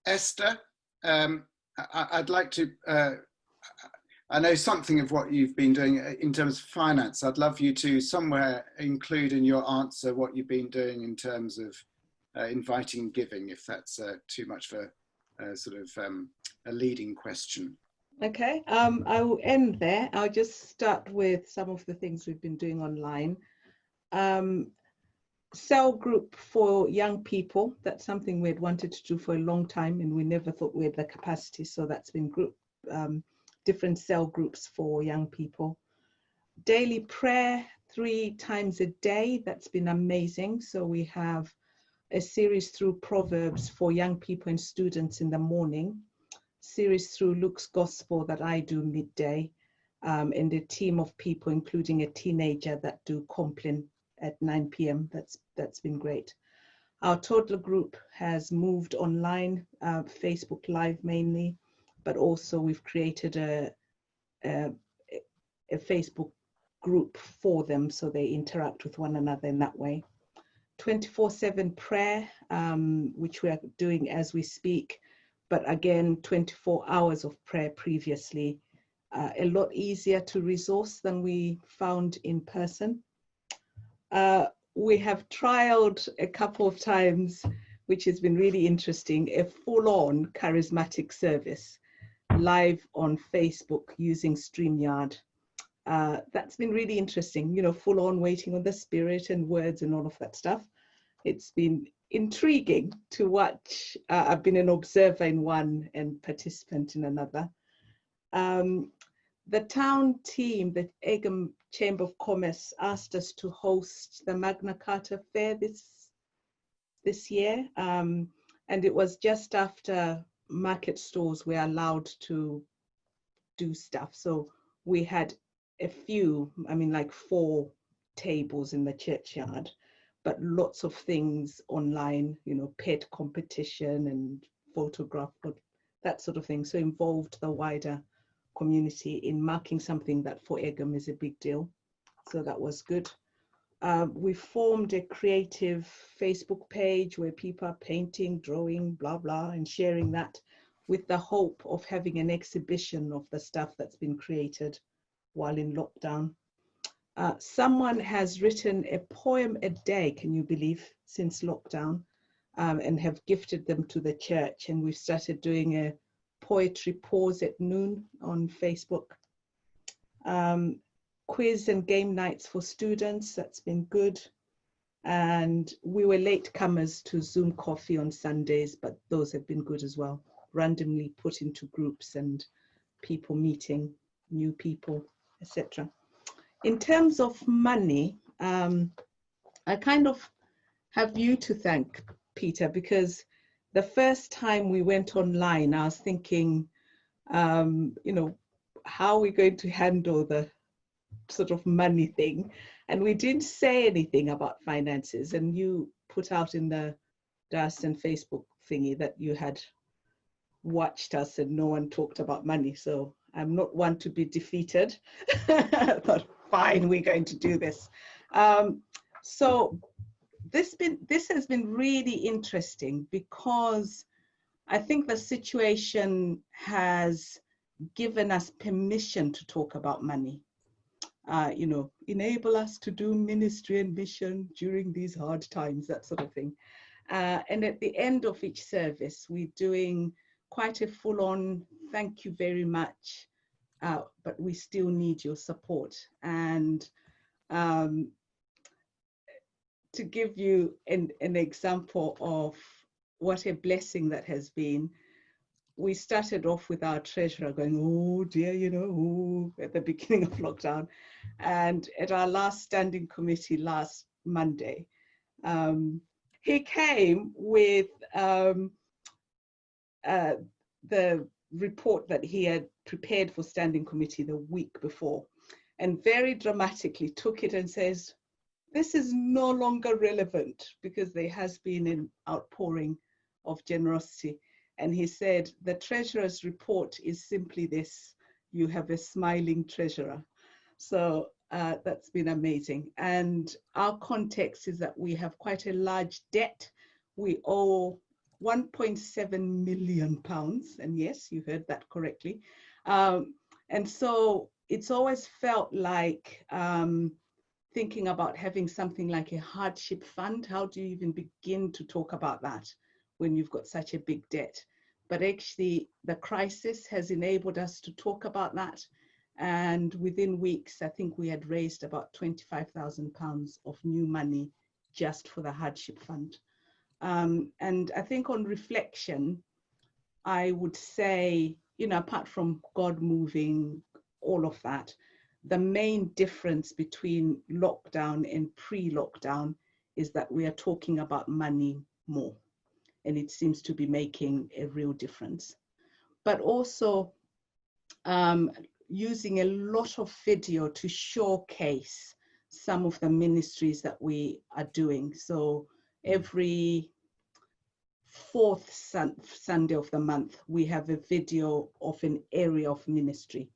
Esther, I'd like to, I know something of what you've been doing in terms of finance. I'd love you to somewhere include in your answer what you've been doing in terms of inviting and giving, if that's too much for sort of a leading question. Okay, I will end there. I'll just start with some of the things we've been doing online. Cell group for young people, that's something we had wanted to do for a long time and we never thought we had the capacity, so that's been different cell groups for young people. Daily prayer 3 times a day, that's been amazing. So we have a series through Proverbs for young people and students in the morning, series through Luke's Gospel that I do midday, and a team of people, including a teenager, that do Compline at 9 p.m. That's been great. Our toddler group has moved online, Facebook Live mainly, but also we've created a Facebook group for them so they interact with one another in that way. 24/7 prayer, which we are doing as we speak, but again, 24 hours of prayer previously, a lot easier to resource than we found in person. We have trialed a couple of times, which has been really interesting, a full-on charismatic service live on Facebook using StreamYard. That's been really interesting, you know, full-on waiting on the Spirit and words and all of that stuff. It's been intriguing to watch. I've been an observer in one and participant in another. The town team, the Egham Chamber of Commerce, asked us to host the Magna Carta Fair this year, and it was just after market stores were allowed to do stuff. So we had a few, I mean, like 4 tables in the churchyard, but lots of things online, you know, pet competition and photograph, that sort of thing. So involved the wider community in marking something that for Egham is a big deal. So that was good. We formed a creative Facebook page where people are painting, drawing, blah, blah, and sharing that with the hope of having an exhibition of the stuff that's been created while in lockdown. Someone has written a poem a day, can you believe, since lockdown, and have gifted them to the church. And we've started doing a poetry pause at noon on Facebook. Quiz and game nights for students, that's been good. And we were latecomers to Zoom coffee on Sundays, but those have been good as well. Randomly put into groups and people meeting new people, etc. In terms of money, I kind of have you to thank, Peter, because the first time we went online, I was thinking, you know, how are we going to handle the sort of money thing? And we didn't say anything about finances. And you put out in the Diocese and Facebook thingy that you had watched us and no one talked about money. So I'm not one to be defeated. I thought, fine, we're going to do this. So this has been really interesting because I think the situation has given us permission to talk about money. You know, enable us to do ministry and mission during these hard times, that sort of thing. And at the end of each service, we're doing quite a full-on thank you very much, but we still need your support. And to give you an example of what a blessing that has been, we started off with our treasurer going, oh dear, you know, at the beginning of lockdown. And at our last standing committee last Monday, he came with the report that he had prepared for standing committee the week before, and very dramatically took it and says, this is no longer relevant because there has been an outpouring of generosity. And he said, the treasurer's report is simply this: you have a smiling treasurer. So that's been amazing. And our context is that we have quite a large debt. We owe £1.7 million. And yes, you heard that correctly. And so it's always felt like thinking about having something like a hardship fund. How do you even begin to talk about that when you've got such a big debt? But actually, the crisis has enabled us to talk about that. And within weeks, I think we had raised about £25,000 of new money just for the hardship fund. And I think on reflection, I would say, you know, apart from God moving, all of that, the main difference between lockdown and pre-lockdown is that we are talking about money more, and it seems to be making a real difference. But also using a lot of video to showcase some of the ministries that we are doing. So every fourth Sunday of the month, we have a video of an area of ministry,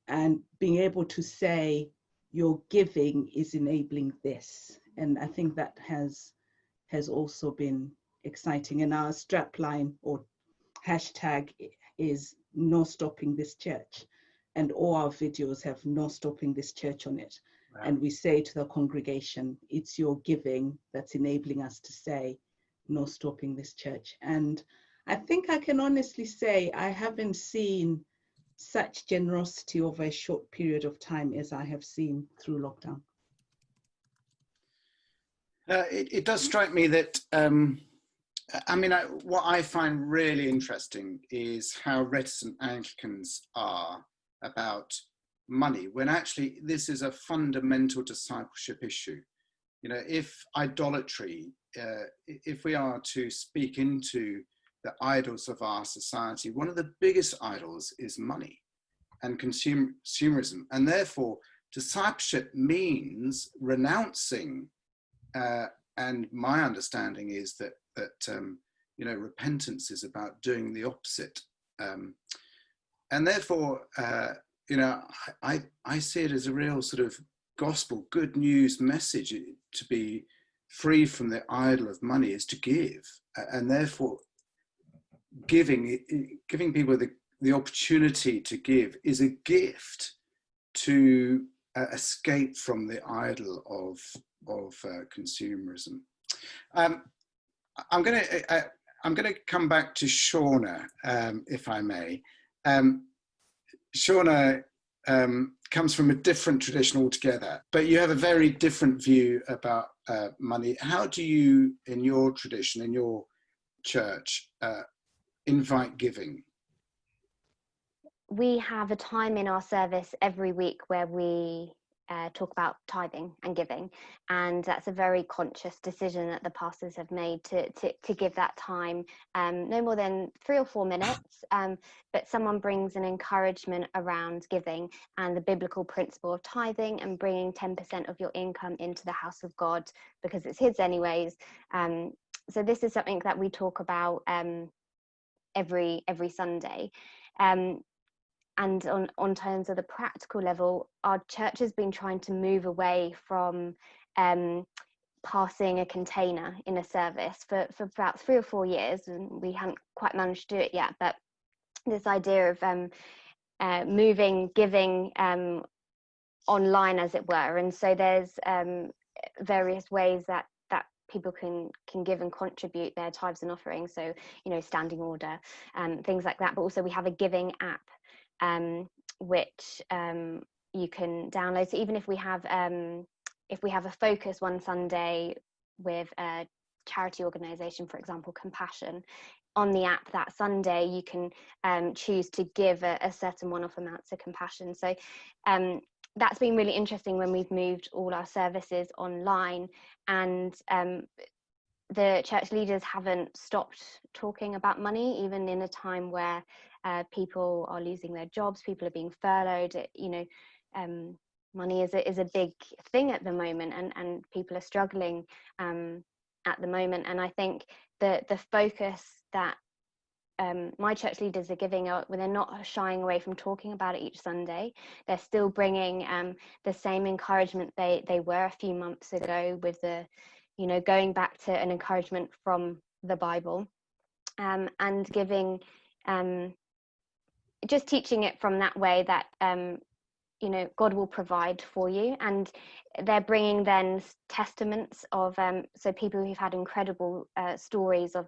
and being able to say your giving is enabling this. And I think that has also been exciting. And our strapline or hashtag is no stopping this church. And all our videos have no stopping this church on it. Wow. And we say to the congregation, it's your giving that's enabling us to say no stopping this church. And I think I can honestly say I haven't seen such generosity over a short period of time as I have seen through lockdown. It does strike me that, what I find really interesting is how reticent Anglicans are about money, when actually this is a fundamental discipleship issue. You know, if idolatry, if we are to speak into the idols of our society, one of the biggest idols is money and consumerism. And therefore, discipleship means renouncing, and my understanding is that repentance is about doing the opposite. And therefore, I see it as a real sort of gospel, good news message. To be free from the idol of money is to give, and therefore giving people the opportunity to give is a gift to escape from the idol of consumerism. I'm going to come back to Shauna, if I may. Shauna comes from a different tradition altogether, but you have a very different view about money. How do you, in your tradition, in your church, invite giving? We have a time in our service every week where we talk about tithing and giving, and that's a very conscious decision that the pastors have made to give that time, no more than 3 or 4 minutes, but someone brings an encouragement around giving and the biblical principle of tithing and bringing 10% of your income into the house of God, because it's his anyways. So this is something that we talk about every Sunday. And on terms of the practical level, our church has been trying to move away from passing a container in a service for about 3 or 4 years, and we haven't quite managed to do it yet. But this idea of moving giving online, as it were, and so there's various ways that people can give and contribute their tithes and offerings. So, you know, standing order, things like that. But also we have a giving app, which you can download. So even if we have a focus one Sunday with a charity organisation, for example, Compassion, on the app that Sunday you can choose to give a certain one-off amount to Compassion. So that's been really interesting when we've moved all our services online, and the church leaders haven't stopped talking about money, even in a time where people are losing their jobs, people are being furloughed. You know, money is a big thing at the moment, and people are struggling at the moment. And I think the focus that my church leaders are giving out, when they're not shying away from talking about it each Sunday, they're still bringing the same encouragement they were a few months ago, with the, you know, going back to an encouragement from the Bible, and giving, just teaching it from that way that, you know, God will provide for you. And they're bringing then testaments of, so people who've had incredible stories of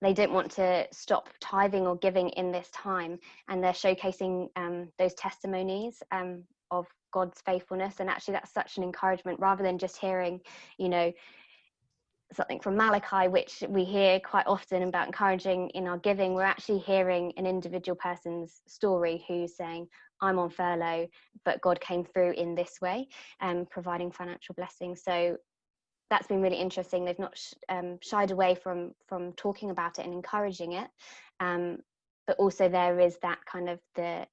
they don't want to stop tithing or giving in this time, and they're showcasing those testimonies of God's faithfulness. And actually that's such an encouragement, rather than just hearing, you know, something from Malachi, which we hear quite often about encouraging in our giving. We're actually hearing an individual person's story who's saying, I'm on furlough, but God came through in this way, providing financial blessings. So that's been really interesting. They've not shied away from talking about it and encouraging it, but also there is that kind of the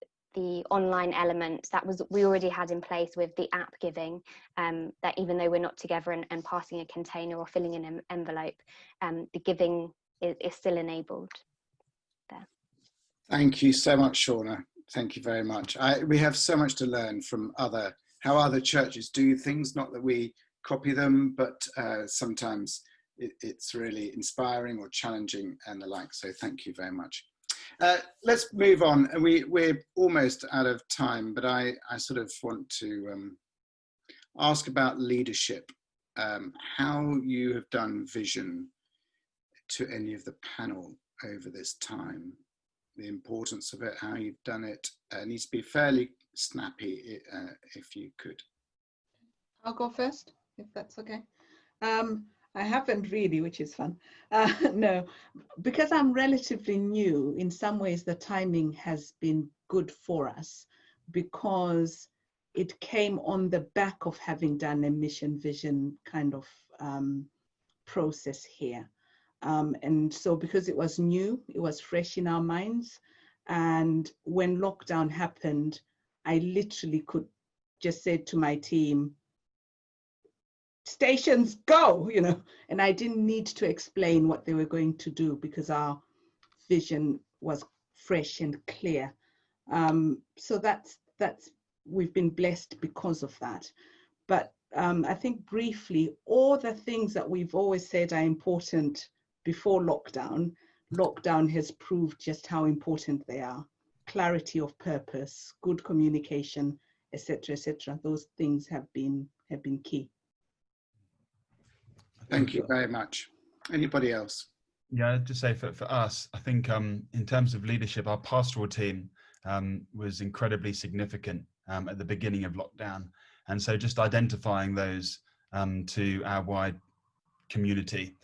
online element that we already had in place with the app giving, that even though we're not together and passing a container or filling in an envelope, the giving is still enabled there. Thank you so much, Shauna. Thank you very much. We have so much to learn from how other churches do things, not that we copy them, but sometimes it's really inspiring or challenging and the like. So thank you very much. Let's move on. And we're almost out of time, but I sort of want to ask about leadership, how you have done vision to any of the panel over this time, the importance of it, how you've done it. Needs to be fairly snappy, if you could. I'll go first, if that's okay. I haven't really, which is fun. No, because I'm relatively new, in some ways the timing has been good for us, because it came on the back of having done a mission vision kind of process here. And so because it was new, it was fresh in our minds. And when lockdown happened, I literally could just say to my team, stations go, you know, and I didn't need to explain what they were going to do because our vision was fresh and clear. So that's we've been blessed because of that. But I think briefly, all the things that we've always said are important before lockdown has proved just how important they are. Clarity of purpose, good communication, etc., etc. Those things have been key. Thank you very much. Anybody else? Yeah, I'd just say for us, I think in terms of leadership, our pastoral team was incredibly significant at the beginning of lockdown. And so just identifying those to our wide community.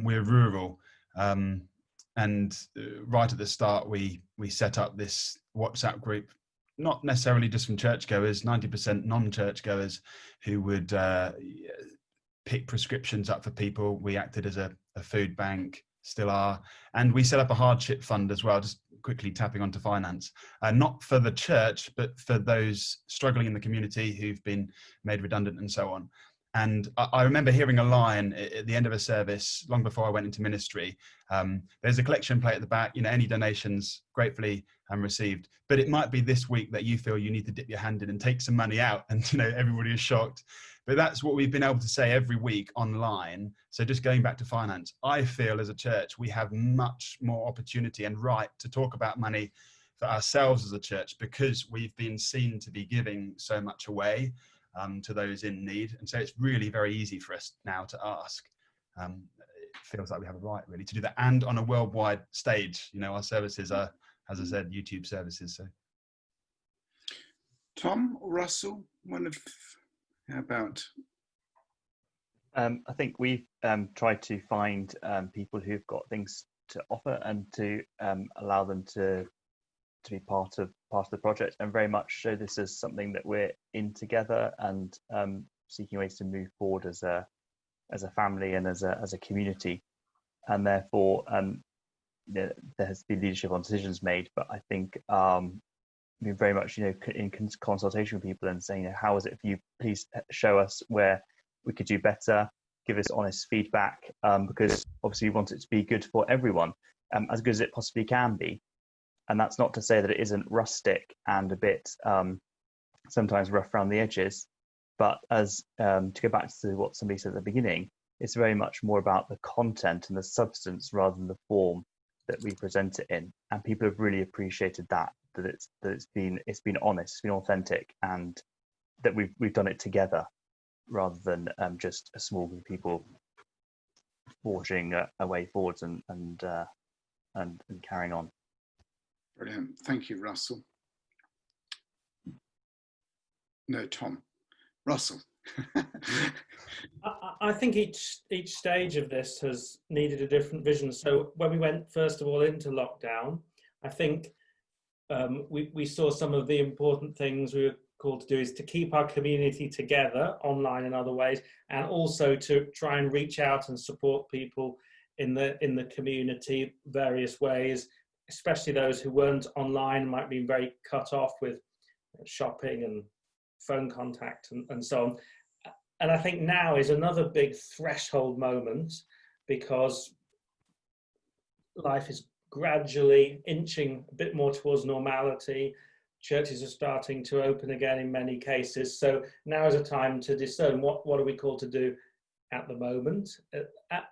We're rural, and right at the start, we set up this WhatsApp group, not necessarily just from churchgoers, 90% non-churchgoers who would pick prescriptions up for people. We acted as a food bank, still are, and we set up a hardship fund as well, just quickly tapping onto finance, not for the church, but for those struggling in the community who've been made redundant and so on. And I remember hearing a line at the end of a service, long before I went into ministry. There's a collection plate at the back, you know, any donations gratefully received. But it might be this week that you feel you need to dip your hand in and take some money out, and, you know, everybody is shocked. But that's what we've been able to say every week online. So just going back to finance, I feel as a church, we have much more opportunity and right to talk about money for ourselves as a church, because we've been seen to be giving so much away to those in need. And so it's really very easy for us now to ask. It feels like we have a right really to do that. And on a worldwide stage, you know, our services are, as I said, YouTube services. So Tom or Russell, how about? I think we've tried to find people who've got things to offer and to allow them to be part of the project, and very much show this as something that we're in together, and seeking ways to move forward as a family and as a community. And therefore there has been leadership on decisions made, but I think been very much, in consultation with people and saying, how is it for you? Please show us where we could do better. Give us honest feedback, because obviously we want it to be good for everyone, as good as it possibly can be. And that's not to say that it isn't rustic and a bit sometimes rough around the edges, but as to go back to what somebody said at the beginning, it's very much more about the content and the substance rather than the form that we present it in. And people have really appreciated that it's been honest, it's been authentic, and that we've done it together rather than just a small group of people forging a way forwards and carrying on. Brilliant. Thank you, Russell. No, Tom. Russell. I think each stage of this has needed a different vision. So when we went first of all into lockdown, I think we saw some of the important things we were called to do is to keep our community together online and other ways, and also to try and reach out and support people in the community various ways, especially those who weren't online, might be very cut off with shopping and phone contact and so on. And I think now is another big threshold moment, because life is gradually inching a bit more towards normality. Churches are starting to open again in many cases. So now is a time to discern what are we called to do at the moment.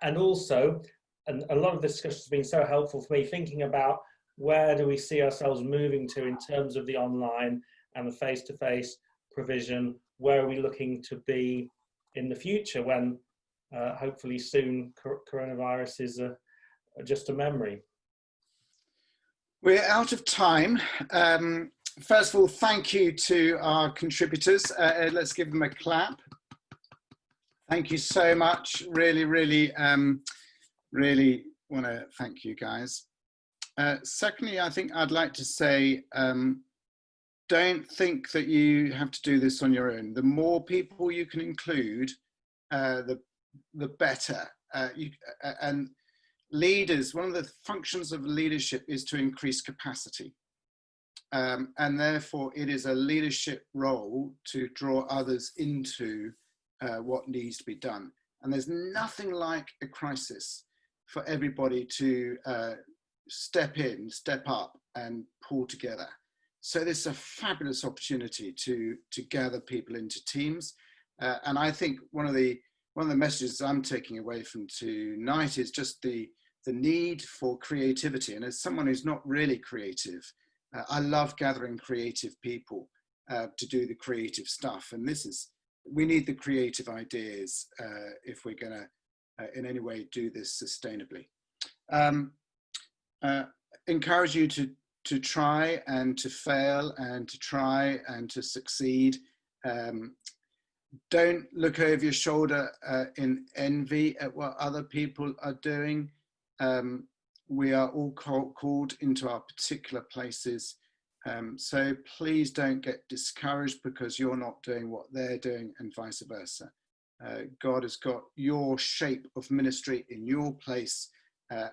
And also, and a lot of this discussion has been so helpful for me, thinking about where do we see ourselves moving to in terms of the online and the face-to-face provision. Where are we looking to be in the future when hopefully soon coronavirus is just a memory? We're out of time. First of all, thank you to our contributors. Let's give them a clap. Thank you so much. Really, really, really want to thank you guys. Secondly, I think I'd like to say, don't think that you have to do this on your own. The more people you can include, the better. And leaders, one of the functions of leadership is to increase capacity. And therefore, it is a leadership role to draw others into what needs to be done. And there's nothing like a crisis for everybody to step in, step up and pull together. So this is a fabulous opportunity to gather people into teams. And I think one of the messages I'm taking away from tonight is just the need for creativity. And as someone who's not really creative, I love gathering creative people to do the creative stuff. And we need the creative ideas if we're going to in any way do this sustainably. Encourage you to try and to fail and to try and to succeed. Don't look over your shoulder in envy at what other people are doing. We are all called into our particular places. So please don't get discouraged because you're not doing what they're doing and vice versa. God has got your shape of ministry in your place,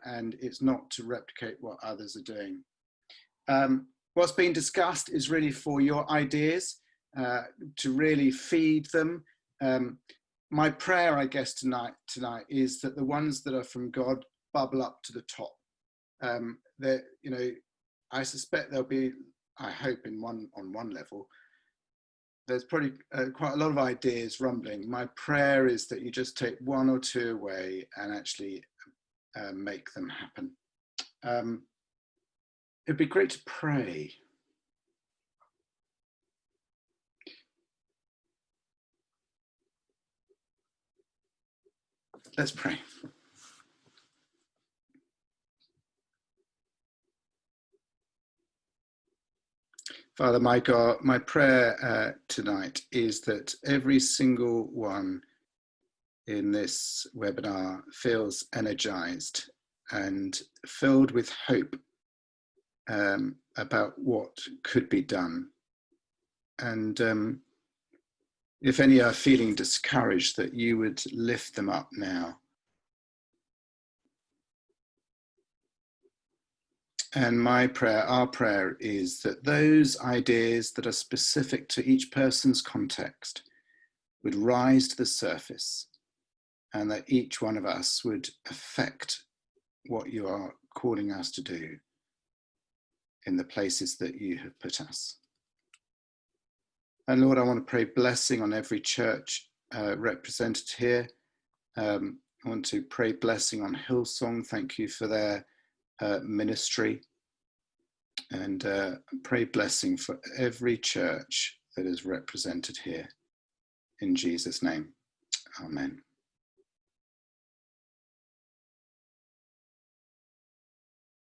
and it's not to replicate what others are doing. What's being discussed is really for your ideas, to really feed them. My prayer, I guess, tonight is that the ones that are from God bubble up to the top. That, I suspect there'll be, I hope on one level, there's probably quite a lot of ideas rumbling. My prayer is that you just take one or two away and actually make them happen. It'd be great to pray. Let's pray. Father, my God, my prayer tonight is that every single one in this webinar feels energized and filled with hope about what could be done. And if any are feeling discouraged, that you would lift them up now. And my prayer, our prayer, is that those ideas that are specific to each person's context would rise to the surface, and that each one of us would affect what you are calling us to do in the places that you have put us. And Lord, I want to pray blessing on every church represented here. I want to pray blessing on Hillsong. Thank you for their ministry. And pray blessing for every church that is represented here. In Jesus' name, amen.